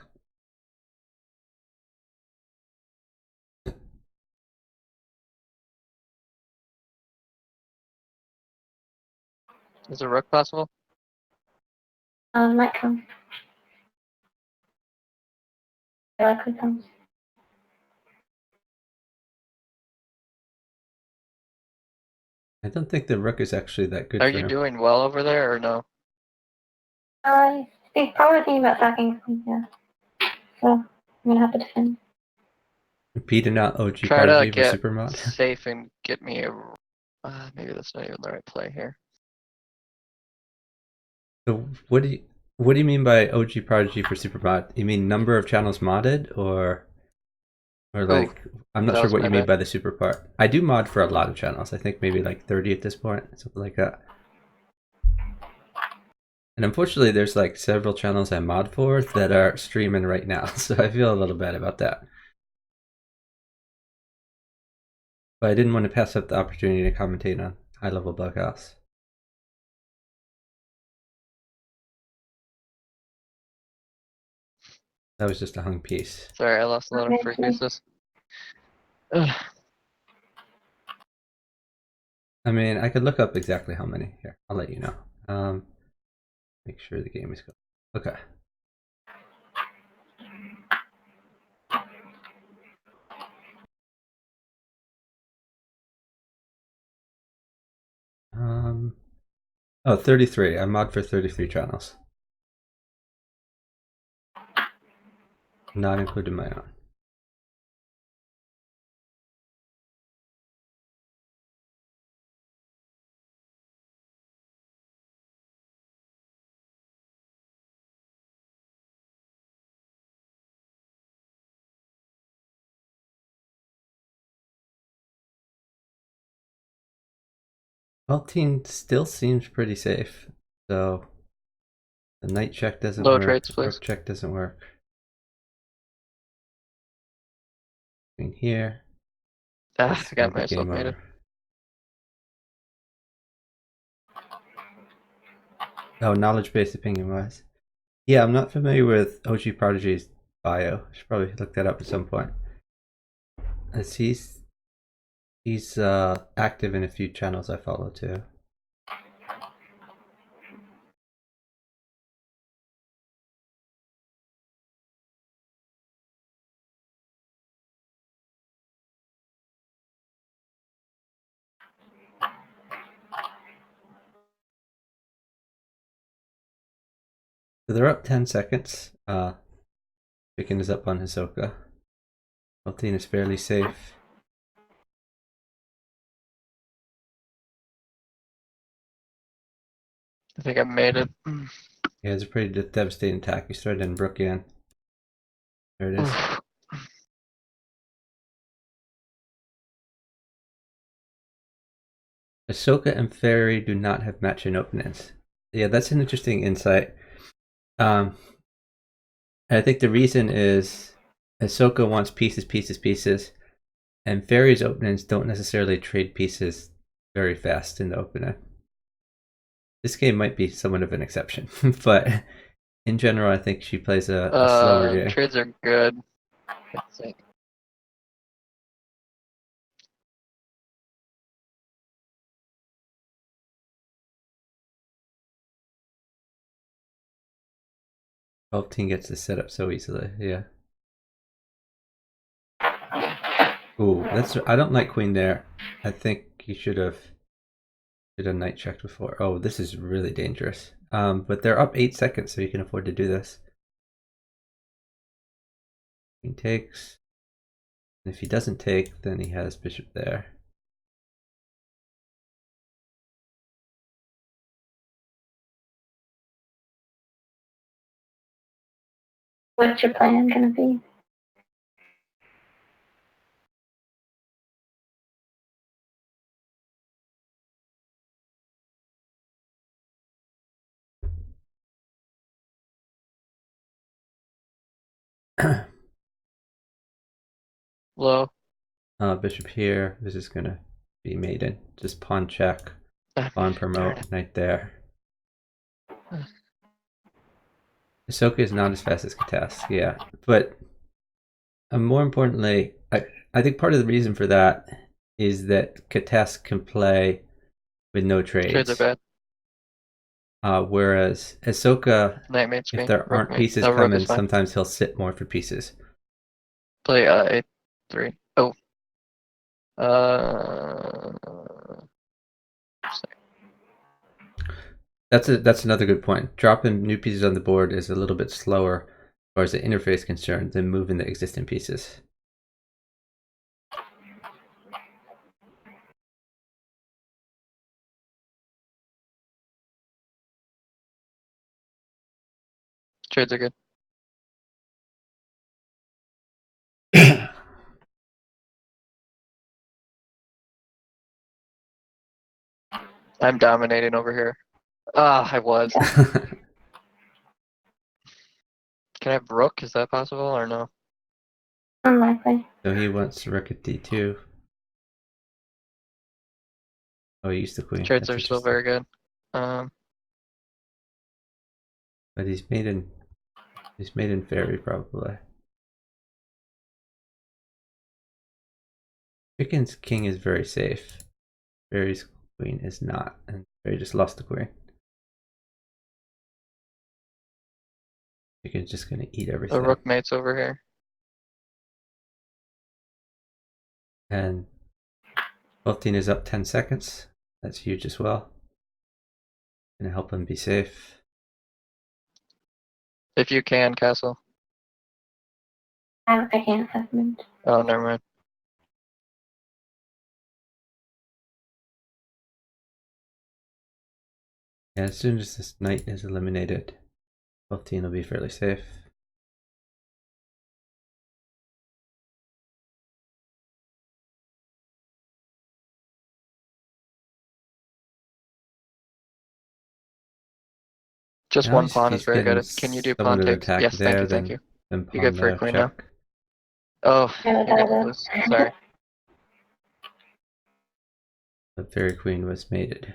Is a rook possible? Might come. It likely comes. I don't think the rook is actually that good Are for you him. doing well over there or no? He's probably thinking about sacking Queen, yeah. So I'm gonna have to defend. Beating out OG Try to Prodigy for get Supermod. safe and get me a. Maybe that's not even the right play here. So what do you mean by OG Prodigy for Supermod? You mean number of channels modded, or like I'm not that sure was what my you mean bad. by the super part. I do mod for a lot of channels. I think maybe like 30 at this point, something like that. And unfortunately, there's like several channels I mod for that are streaming right now, so I feel a little bad about that. But I didn't want to pass up the opportunity to commentate on high level bughouse. That was just a hung piece. Sorry, I lost a lot of free pieces. Ugh. I mean, I could look up exactly how many. Here, I'll let you know. Make sure the game is going. Okay. Oh, 33. I mod for 33 channels. Not including my own. Well, team still seems pretty safe. So the knight check doesn't Low work. trades, The please. rook check doesn't work. Queen here. Ah, This I got might be myself game mated. over. Oh, knowledge-based opinion-wise. Yeah, I'm not familiar with OG Prodigy's bio. I should probably look that up at some point. As he's active in a few channels I follow too. So they're up 10 seconds. Chicken is up on Hisoka. Altine is fairly safe. I think I made it. Yeah, it's a pretty devastating attack. You started in Brook in. There it is. Ahsoka and Fairy do not have matching openings. Yeah, that's an interesting insight. I think the reason is Ahsoka wants pieces, and Fairy's openings don't necessarily trade pieces very fast in the opening. This game might be somewhat of an exception, but in general, I think she plays a slower game. Trades are good. I think. Team gets this set up so easily, yeah. Ooh, I don't like queen there. I think you should have knight checked before. Oh, this is really dangerous. But they're up 8 seconds, so you can afford to do this. King takes. And if he doesn't take, then he has bishop there. What's your plan gonna be? Low. Bishop here. This is gonna be maiden. Just pawn check, pawn Darn promote, it. knight there. Ahsoka is not as fast as Katas, yeah. But more importantly, I think part of the reason for that is that Katas can play with no Trades are trades. bad. Whereas Ahsoka, Knight mates if me. there Rook aren't mate. pieces No, rook coming, is fine. sometimes he'll sit more for pieces. Play A3. Oh. That's another good point. Dropping new pieces on the board is a little bit slower as far as the interface is concerned than moving the existing pieces. Trades are good. I'm dominating over here. I was. Can I have rook? Is that possible or no? Unlikely. So he wants rook at d2. Oh, he used the queen. Trades That's are still interesting. very good. But he's made in fairy probably. Chicken's king is very safe. Fairy's Queen is not, and they just lost the queen. Chicken's just gonna eat The everything. rook mate's over here. And 12 is up 10 seconds. That's huge as well. Gonna help him be safe. If you can, castle. I can't have mint. Oh, never mind. Yeah, as soon as this knight is eliminated, 12 will be fairly safe. Just Now one pawn is he's very getting good. Can you do some pawn of the takes? attack Yes, there, thank you. then You pawn good for a the queen now? check. Oh, Yeah, you're gonna that lose. Sorry. The fairy queen was mated.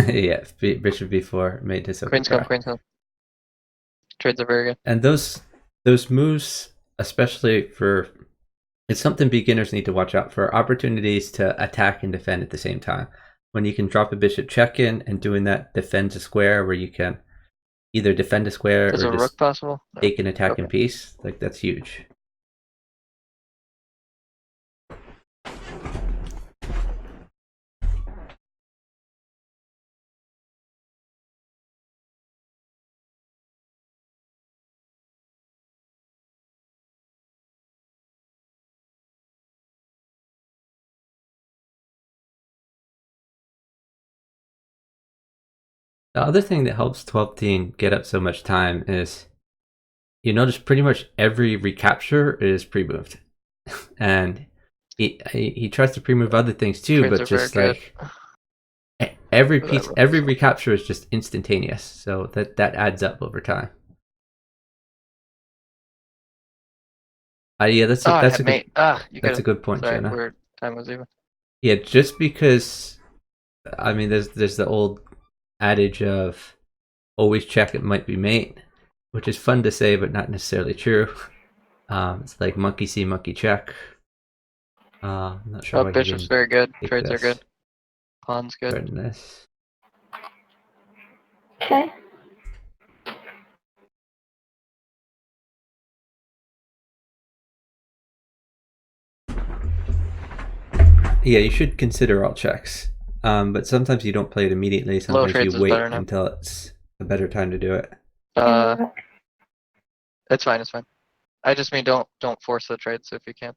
Yeah, bishop b4 made his Queen's come, queen's come. Trades are very good. And those moves, especially for, it's something beginners need to watch out for. Opportunities to attack and defend at the same time. When you can drop a bishop check in and doing that defends a square where you can either defend a square Is or a rook just possible? No. take an attack in Okay. piece, like that's huge. The other thing that helps 12 get up so much time is you notice pretty much every recapture is pre-moved. And he tries to pre-move other things too, Trades but are very just good. like every For that piece, rook every as well. recapture is just instantaneous. So that adds up over time. Yeah, that's Oh, I a had good mate. Ah, you that's got a it. good point, Sorry, Jenna. we're time was even. Yeah, just because I mean, there's the old adage of always check it might be mate, which is fun to say but not necessarily true. It's like monkey see, monkey check. I'm not sure Oh, why he bishop's didn't very good. take Trades are this. good. Pawn's good. Better than this. Okay. Yeah, you should consider all checks. But sometimes you don't play it immediately. Low Sometimes you trades is wait better now. until it's a better time to do it. It's fine, it's fine. I just mean don't force the trades if you can.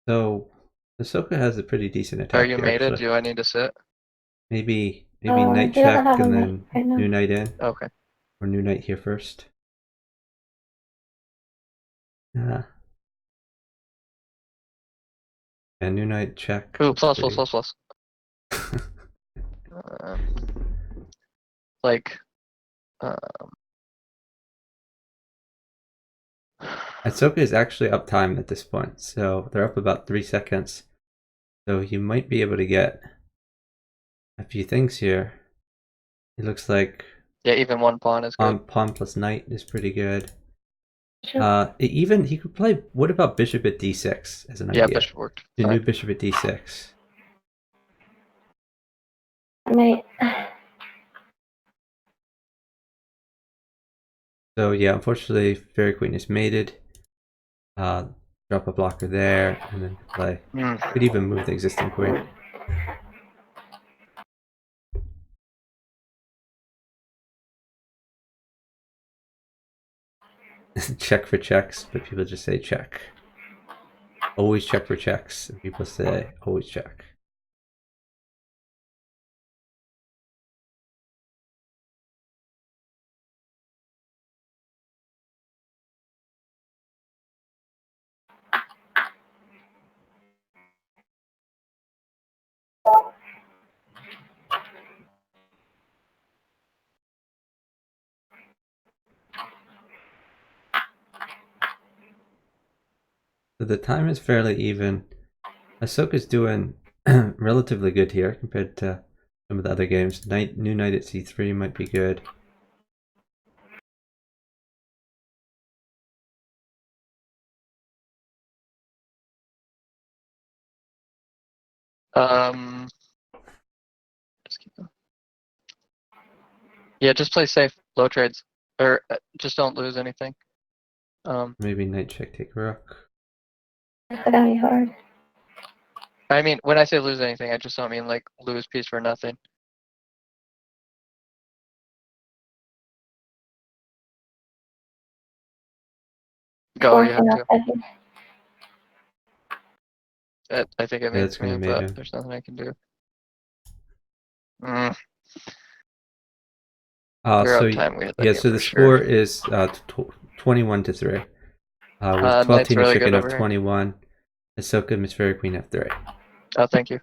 So Ahsoka has a pretty decent attack Are you here, mated? actually. Do I need to sit? Maybe He knight doesn't check have a and mate then right now. new knight in, Okay. or new knight here first. Yeah, and new knight check. Ooh, That's plus. pretty- Uh, like, uh, Ahsoka is actually up time at this point, so they're up about 3 seconds. So you might be able to get a few things here. It looks like yeah, even one pawn is good. pawn plus knight is pretty good. Sure. Even he could play. What about bishop at d6 as an Yeah, idea? bishop worked. The Fine. new bishop at d6. Mate. So yeah, unfortunately, fairy queen is mated. Drop a blocker there, and then play. Hmm. Could even move the existing queen. Check for checks, but people just say check. Always check for checks, and people say always check. So the time is fairly even. Ahsoka's doing relatively good here compared to some of the other games. New knight at c3 might be good. Just keep going. Yeah, just play safe. Low trades. Or just don't lose anything. Maybe knight check, take rook. That's gonna be hard. I mean, when I say lose anything, I just don't mean like lose piece for nothing. Go, you have to. I think it Yeah, that's mates gonna me, mate but him. there's nothing I can do. We're So up time. We had that yeah, game so for the sure. score is 21-3. With Knight's 12 and really chicken good of over here. 21. Ahsoka, Miss Fairy Queen f3. Oh, thank you.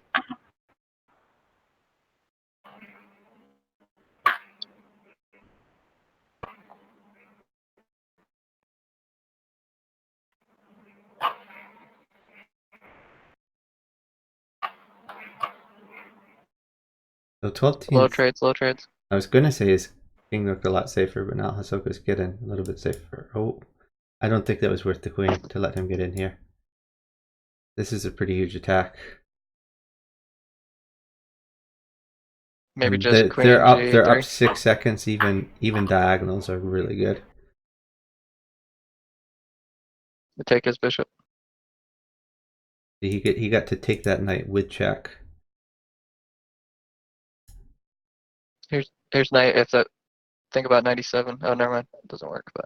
So 12 Low teams. trades, low trades. I was gonna say his king looked a lot safer, but now Ahsoka's getting a little bit safer. Oh, I don't think that was worth the queen to let him get in here. This is a pretty huge attack. Maybe And just queen they're up. They're up G3. 6 seconds. Even diagonals are really good. To take his bishop. He got to take that knight with check. Here's knight. If that, think about 97. Oh, never mind. It doesn't work. But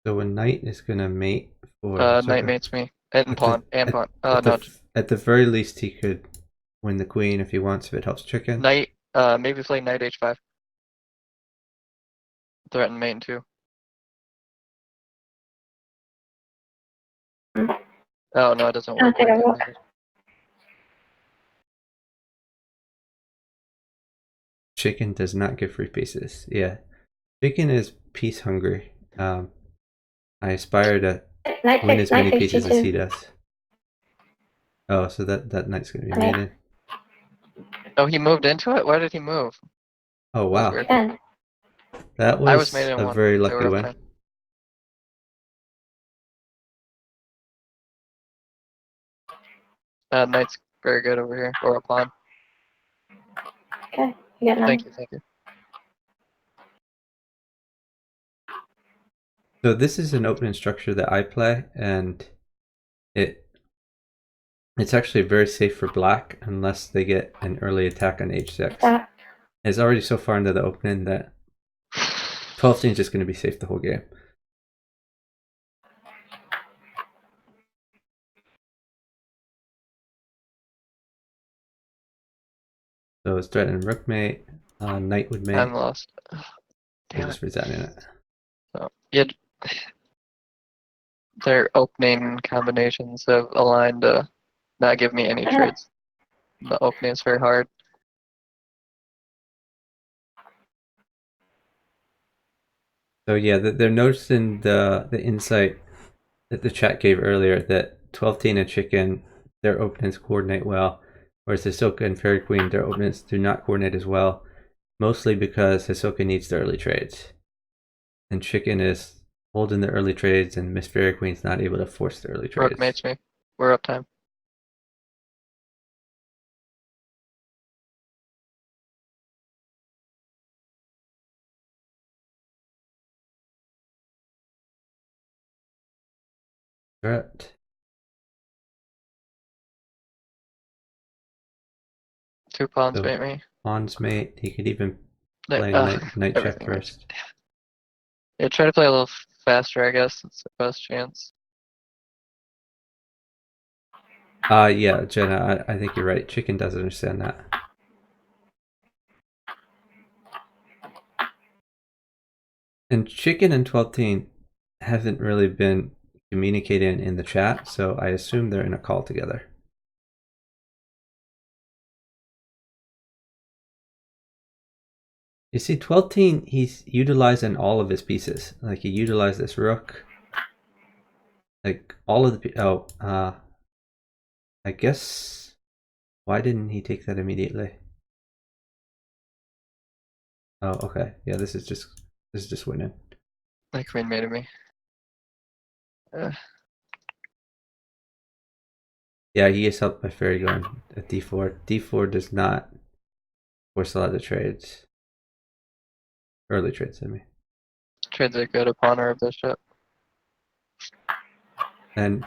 So a knight is gonna mate for knight Ahsoka. mates me and At pawn the, at, pawn. at No, the at the very least, he could win the queen if he wants. If it helps chicken. knight. Maybe play knight h5. Threaten mate too. Oh no, it doesn't work. take a rook. Chicken does not give free pieces. Yeah, chicken is piece hungry. I aspire to Knight win takes as many knight takes pieces as he g2. does. Oh, so that knight's gonna be Okay. mated. Oh, he moved into it. Why did he move? Oh That was wow, weird. Defend. that I was was mated in a one. very They lucky were up win. time. Knight's very good over here, or a pawn. Okay, you get 9. Thank you, thank you. So this is an opening structure that I play, and it's actually very safe for black unless they get an early attack on h6. That. It's already so far into the opening that 12 is just going to be safe the whole game. So it's threatening rook mate, knight would mate. I'm lost. We're Damn it. just resigning it. So, yeah, their opening combinations have aligned to not give me any trades. The opening is very hard. So yeah, they're noticing the insight that the chat gave earlier that 12 and chicken, their openings coordinate well, whereas Hisoka and Fairy Queen, their openings do not coordinate as well, mostly because Hisoka needs the early trades. And chicken is holding the early trades, and Miss Fairy Queen's not able to force the early trades. Rook mates me. We're up time. Correct. Two pawns So mate me. pawns mate. He could even play Knight, knight check everything mates. first. Yeah, try to play a little faster, I guess. It's the best chance. Yeah, Jenna, I think you're right. Chicken does understand that. And Chicken and 12 haven't really been communicating in the chat, so I assume they're in a call together. You see, 12 he's utilizing all of his pieces. Like he utilized this rook. Like all of the I guess why didn't he take that immediately? Oh, okay. Yeah, this is just winning. The queen mated me. Yeah, he is helped by fairy going at d4. d4 does not force a lot of trades. Early trades, I mean. Trades are good upon our bishop. And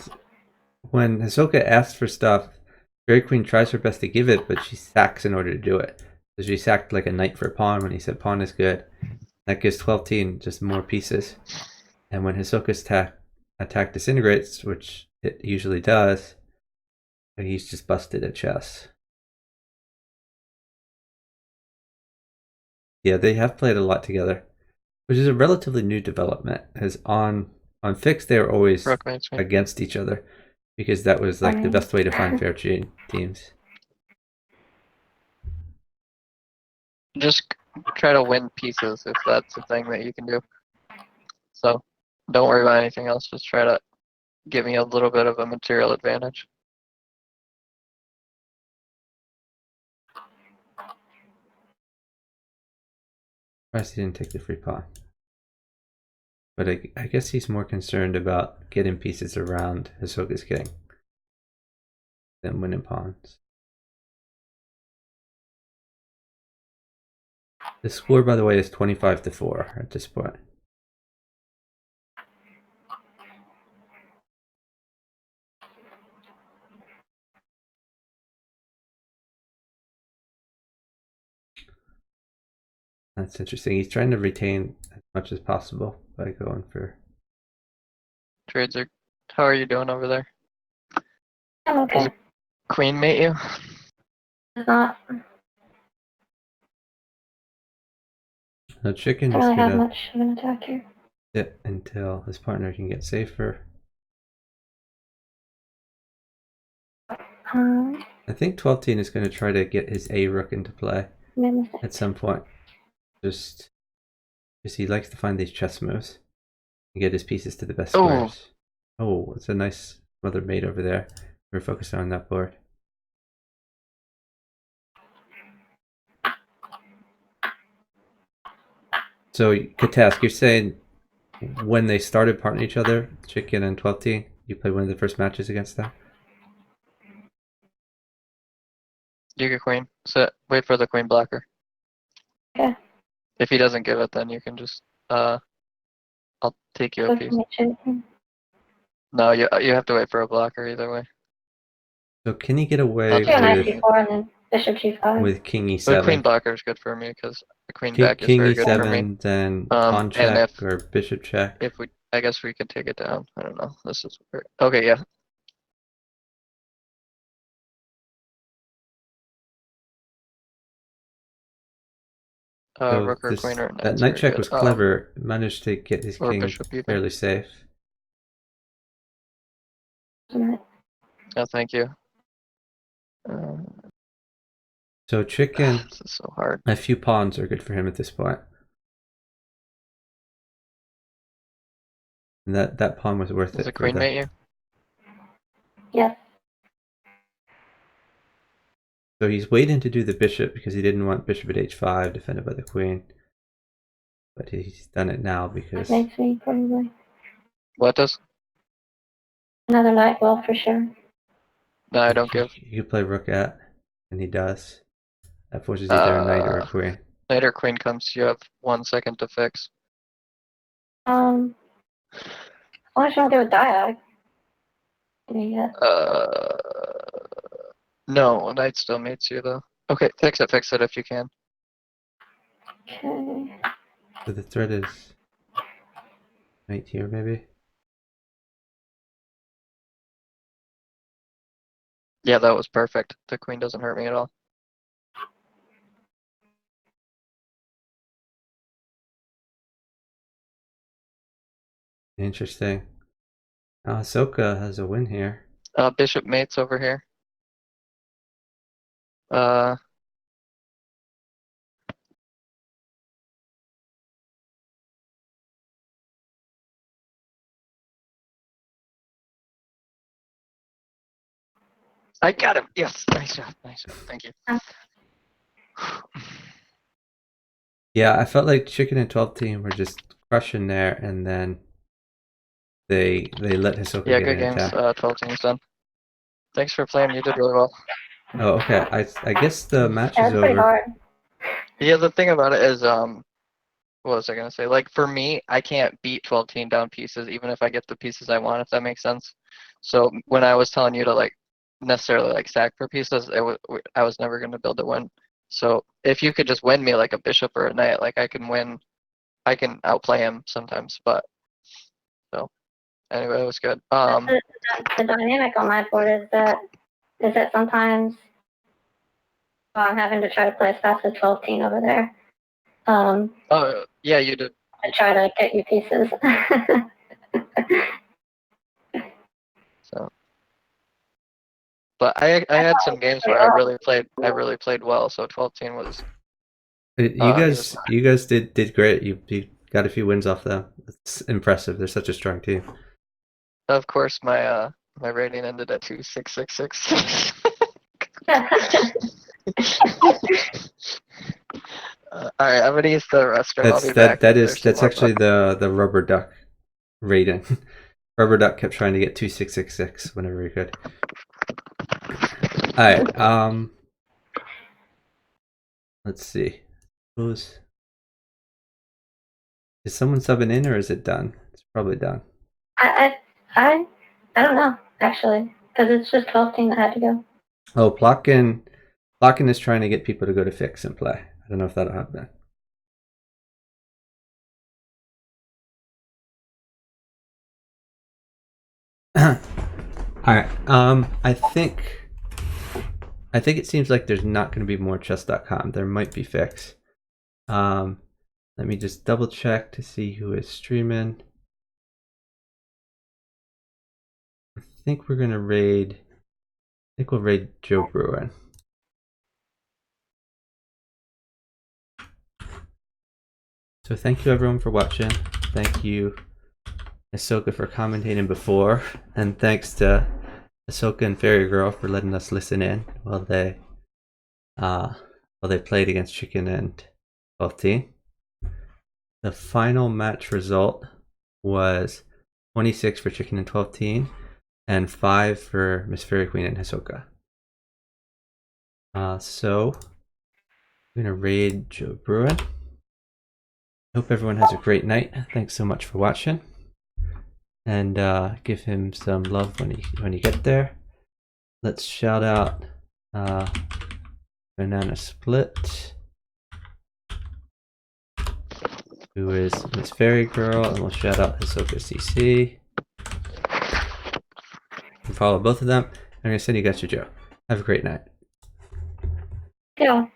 when Hisoka asks for stuff, Fairy Queen tries her best to give it, but she sacks in order to do it. So she sacked like a knight for a pawn when he said pawn is good. That gives 12 teen just more pieces. And when Hisoka's attack disintegrates, which it usually does, he's just busted at chess. Yeah, they have played a lot together, which is a relatively new development. As on fixed, they were always Rook mates me. against each other because that was like the best way to find fair teams. Just try to win pieces if that's a thing that you can do. So don't worry about anything else. Just try to give me a little bit of a material advantage. Surprised he didn't take the free pawn. But I guess he's more concerned about getting pieces around Hisoka's king than winning pawns. The score, by the way, is 25-4 at this point. That's interesting. He's trying to retain as much as possible by going for. Trades are. How are you doing over there? I'm Does okay. a queen mate you? It's not. The chicken Don't just really have gonna much of an attack here. sit until his partner can get safer. I think 12 teen is going to try to get his A rook into play at some point. Just because he likes to find these chess moves and get his pieces to the best squares. Oh, it's a nice mother mate over there. We're focused on that board. So, Katask, you're saying when they started partnering each other, Chicken and 12 teen, you played one of the first matches against them? You get queen. Sit. Wait for the queen blocker. Okay. If he doesn't give it, then you can just I'll take you a piece. No, you have to wait for a blocker either way. So, can he get away I'll Do just a wait knight for you. c4 and then bishop g5. with King The queen E7? blocker is good for me because the queen back is King very good for me. E7, then pawn And check or bishop check. if we, I guess we could take it down. I don't know. This is weird. Okay, yeah. So Rook or queen or that knight's knight very check good. was clever. Managed to get his Or king bishop even. fairly safe. Yeah, thank you. So chicken, This is so hard. a few pawns are good for him at this point. And that pawn was worth Does it the for queen the. mate you? Yes. So he's waiting to do the bishop because he didn't want bishop at h5 defended by the queen. But he's done it now because. Makes me probably. What does? Another knight will for sure. No, I don't give. You play rook at, and he does. That forces either a knight or a queen. Knight or queen comes, you have 1 second to fix. As long as you don't do a diag. Yeah. No, knight still mates you though. Okay, fix it if you can. Okay. So the threat is right here, maybe. Yeah, that was perfect. The queen doesn't hurt me at all. Interesting. Now Ahsoka has a win here. Bishop mates over here. Uh, I got him. Yes. Nice job. Nice job. Thank you. Yeah, I felt like Chicken and 12 team were just crushing there, and then they let Hisoka Yeah, get good an games. attack. 12 teams done. Thanks for playing. You did really well. Oh, okay. I guess the match Yeah, is it's pretty over. hard. Yeah, the thing about it is, what was I gonna say? Like for me, I can't beat 12 team down pieces, even if I get the pieces I want, if that makes sense. So when I was telling you to like necessarily like stack for pieces, I was never gonna build a win. So if you could just win me like a bishop or a knight, like I can win, I can outplay him sometimes. But so anyway, it was good. The dynamic on my board is that sometimes I'm having to try to play as fast as 12 team over there. Oh yeah, you did. I try to get you pieces. So, but I had some games where I really played well. So 12 team was You he was guys did great. You got a few wins off them. It's impressive. They're such a strong team. of course my my rating ended at 2666. All right, I'm gonna use the restroom. I'll be back. There's some That's more actually the rubber duck rating. Rubber duck kept trying to get 2666 whenever he could. All right. Let's see. Who's is someone subbing in or is it done? It's probably done. I don't know actually, because it's just 12 team that had to go. Oh, Plotkin is trying to get people to go to fix and play. I don't know if that'll happen. All right. I think it seems like there's not going to be more chess.com. There might be fix. Let me just double check to see who is streaming. I think we're gonna raid. I think we'll raid Joe Bruin. So thank you everyone for watching. Thank you Ahsoka for commentating before, and thanks to Ahsoka and Fairy Girl for letting us listen in while they played against Chicken and 12 team. The final match result was 26 for Chicken and 12 team and 5 for Miss Fairy Queen and Hisoka. So I'm gonna raid Joe Bruin. Hope everyone has a great night. Thanks so much for watching, and give him some love when you get there. Let's shout out Banana Split, who is Miss Fairy Girl, and we'll shout out Hisoka CC. And follow both of them. I'm gonna send you guys to Joe. Have a great night. Yeah.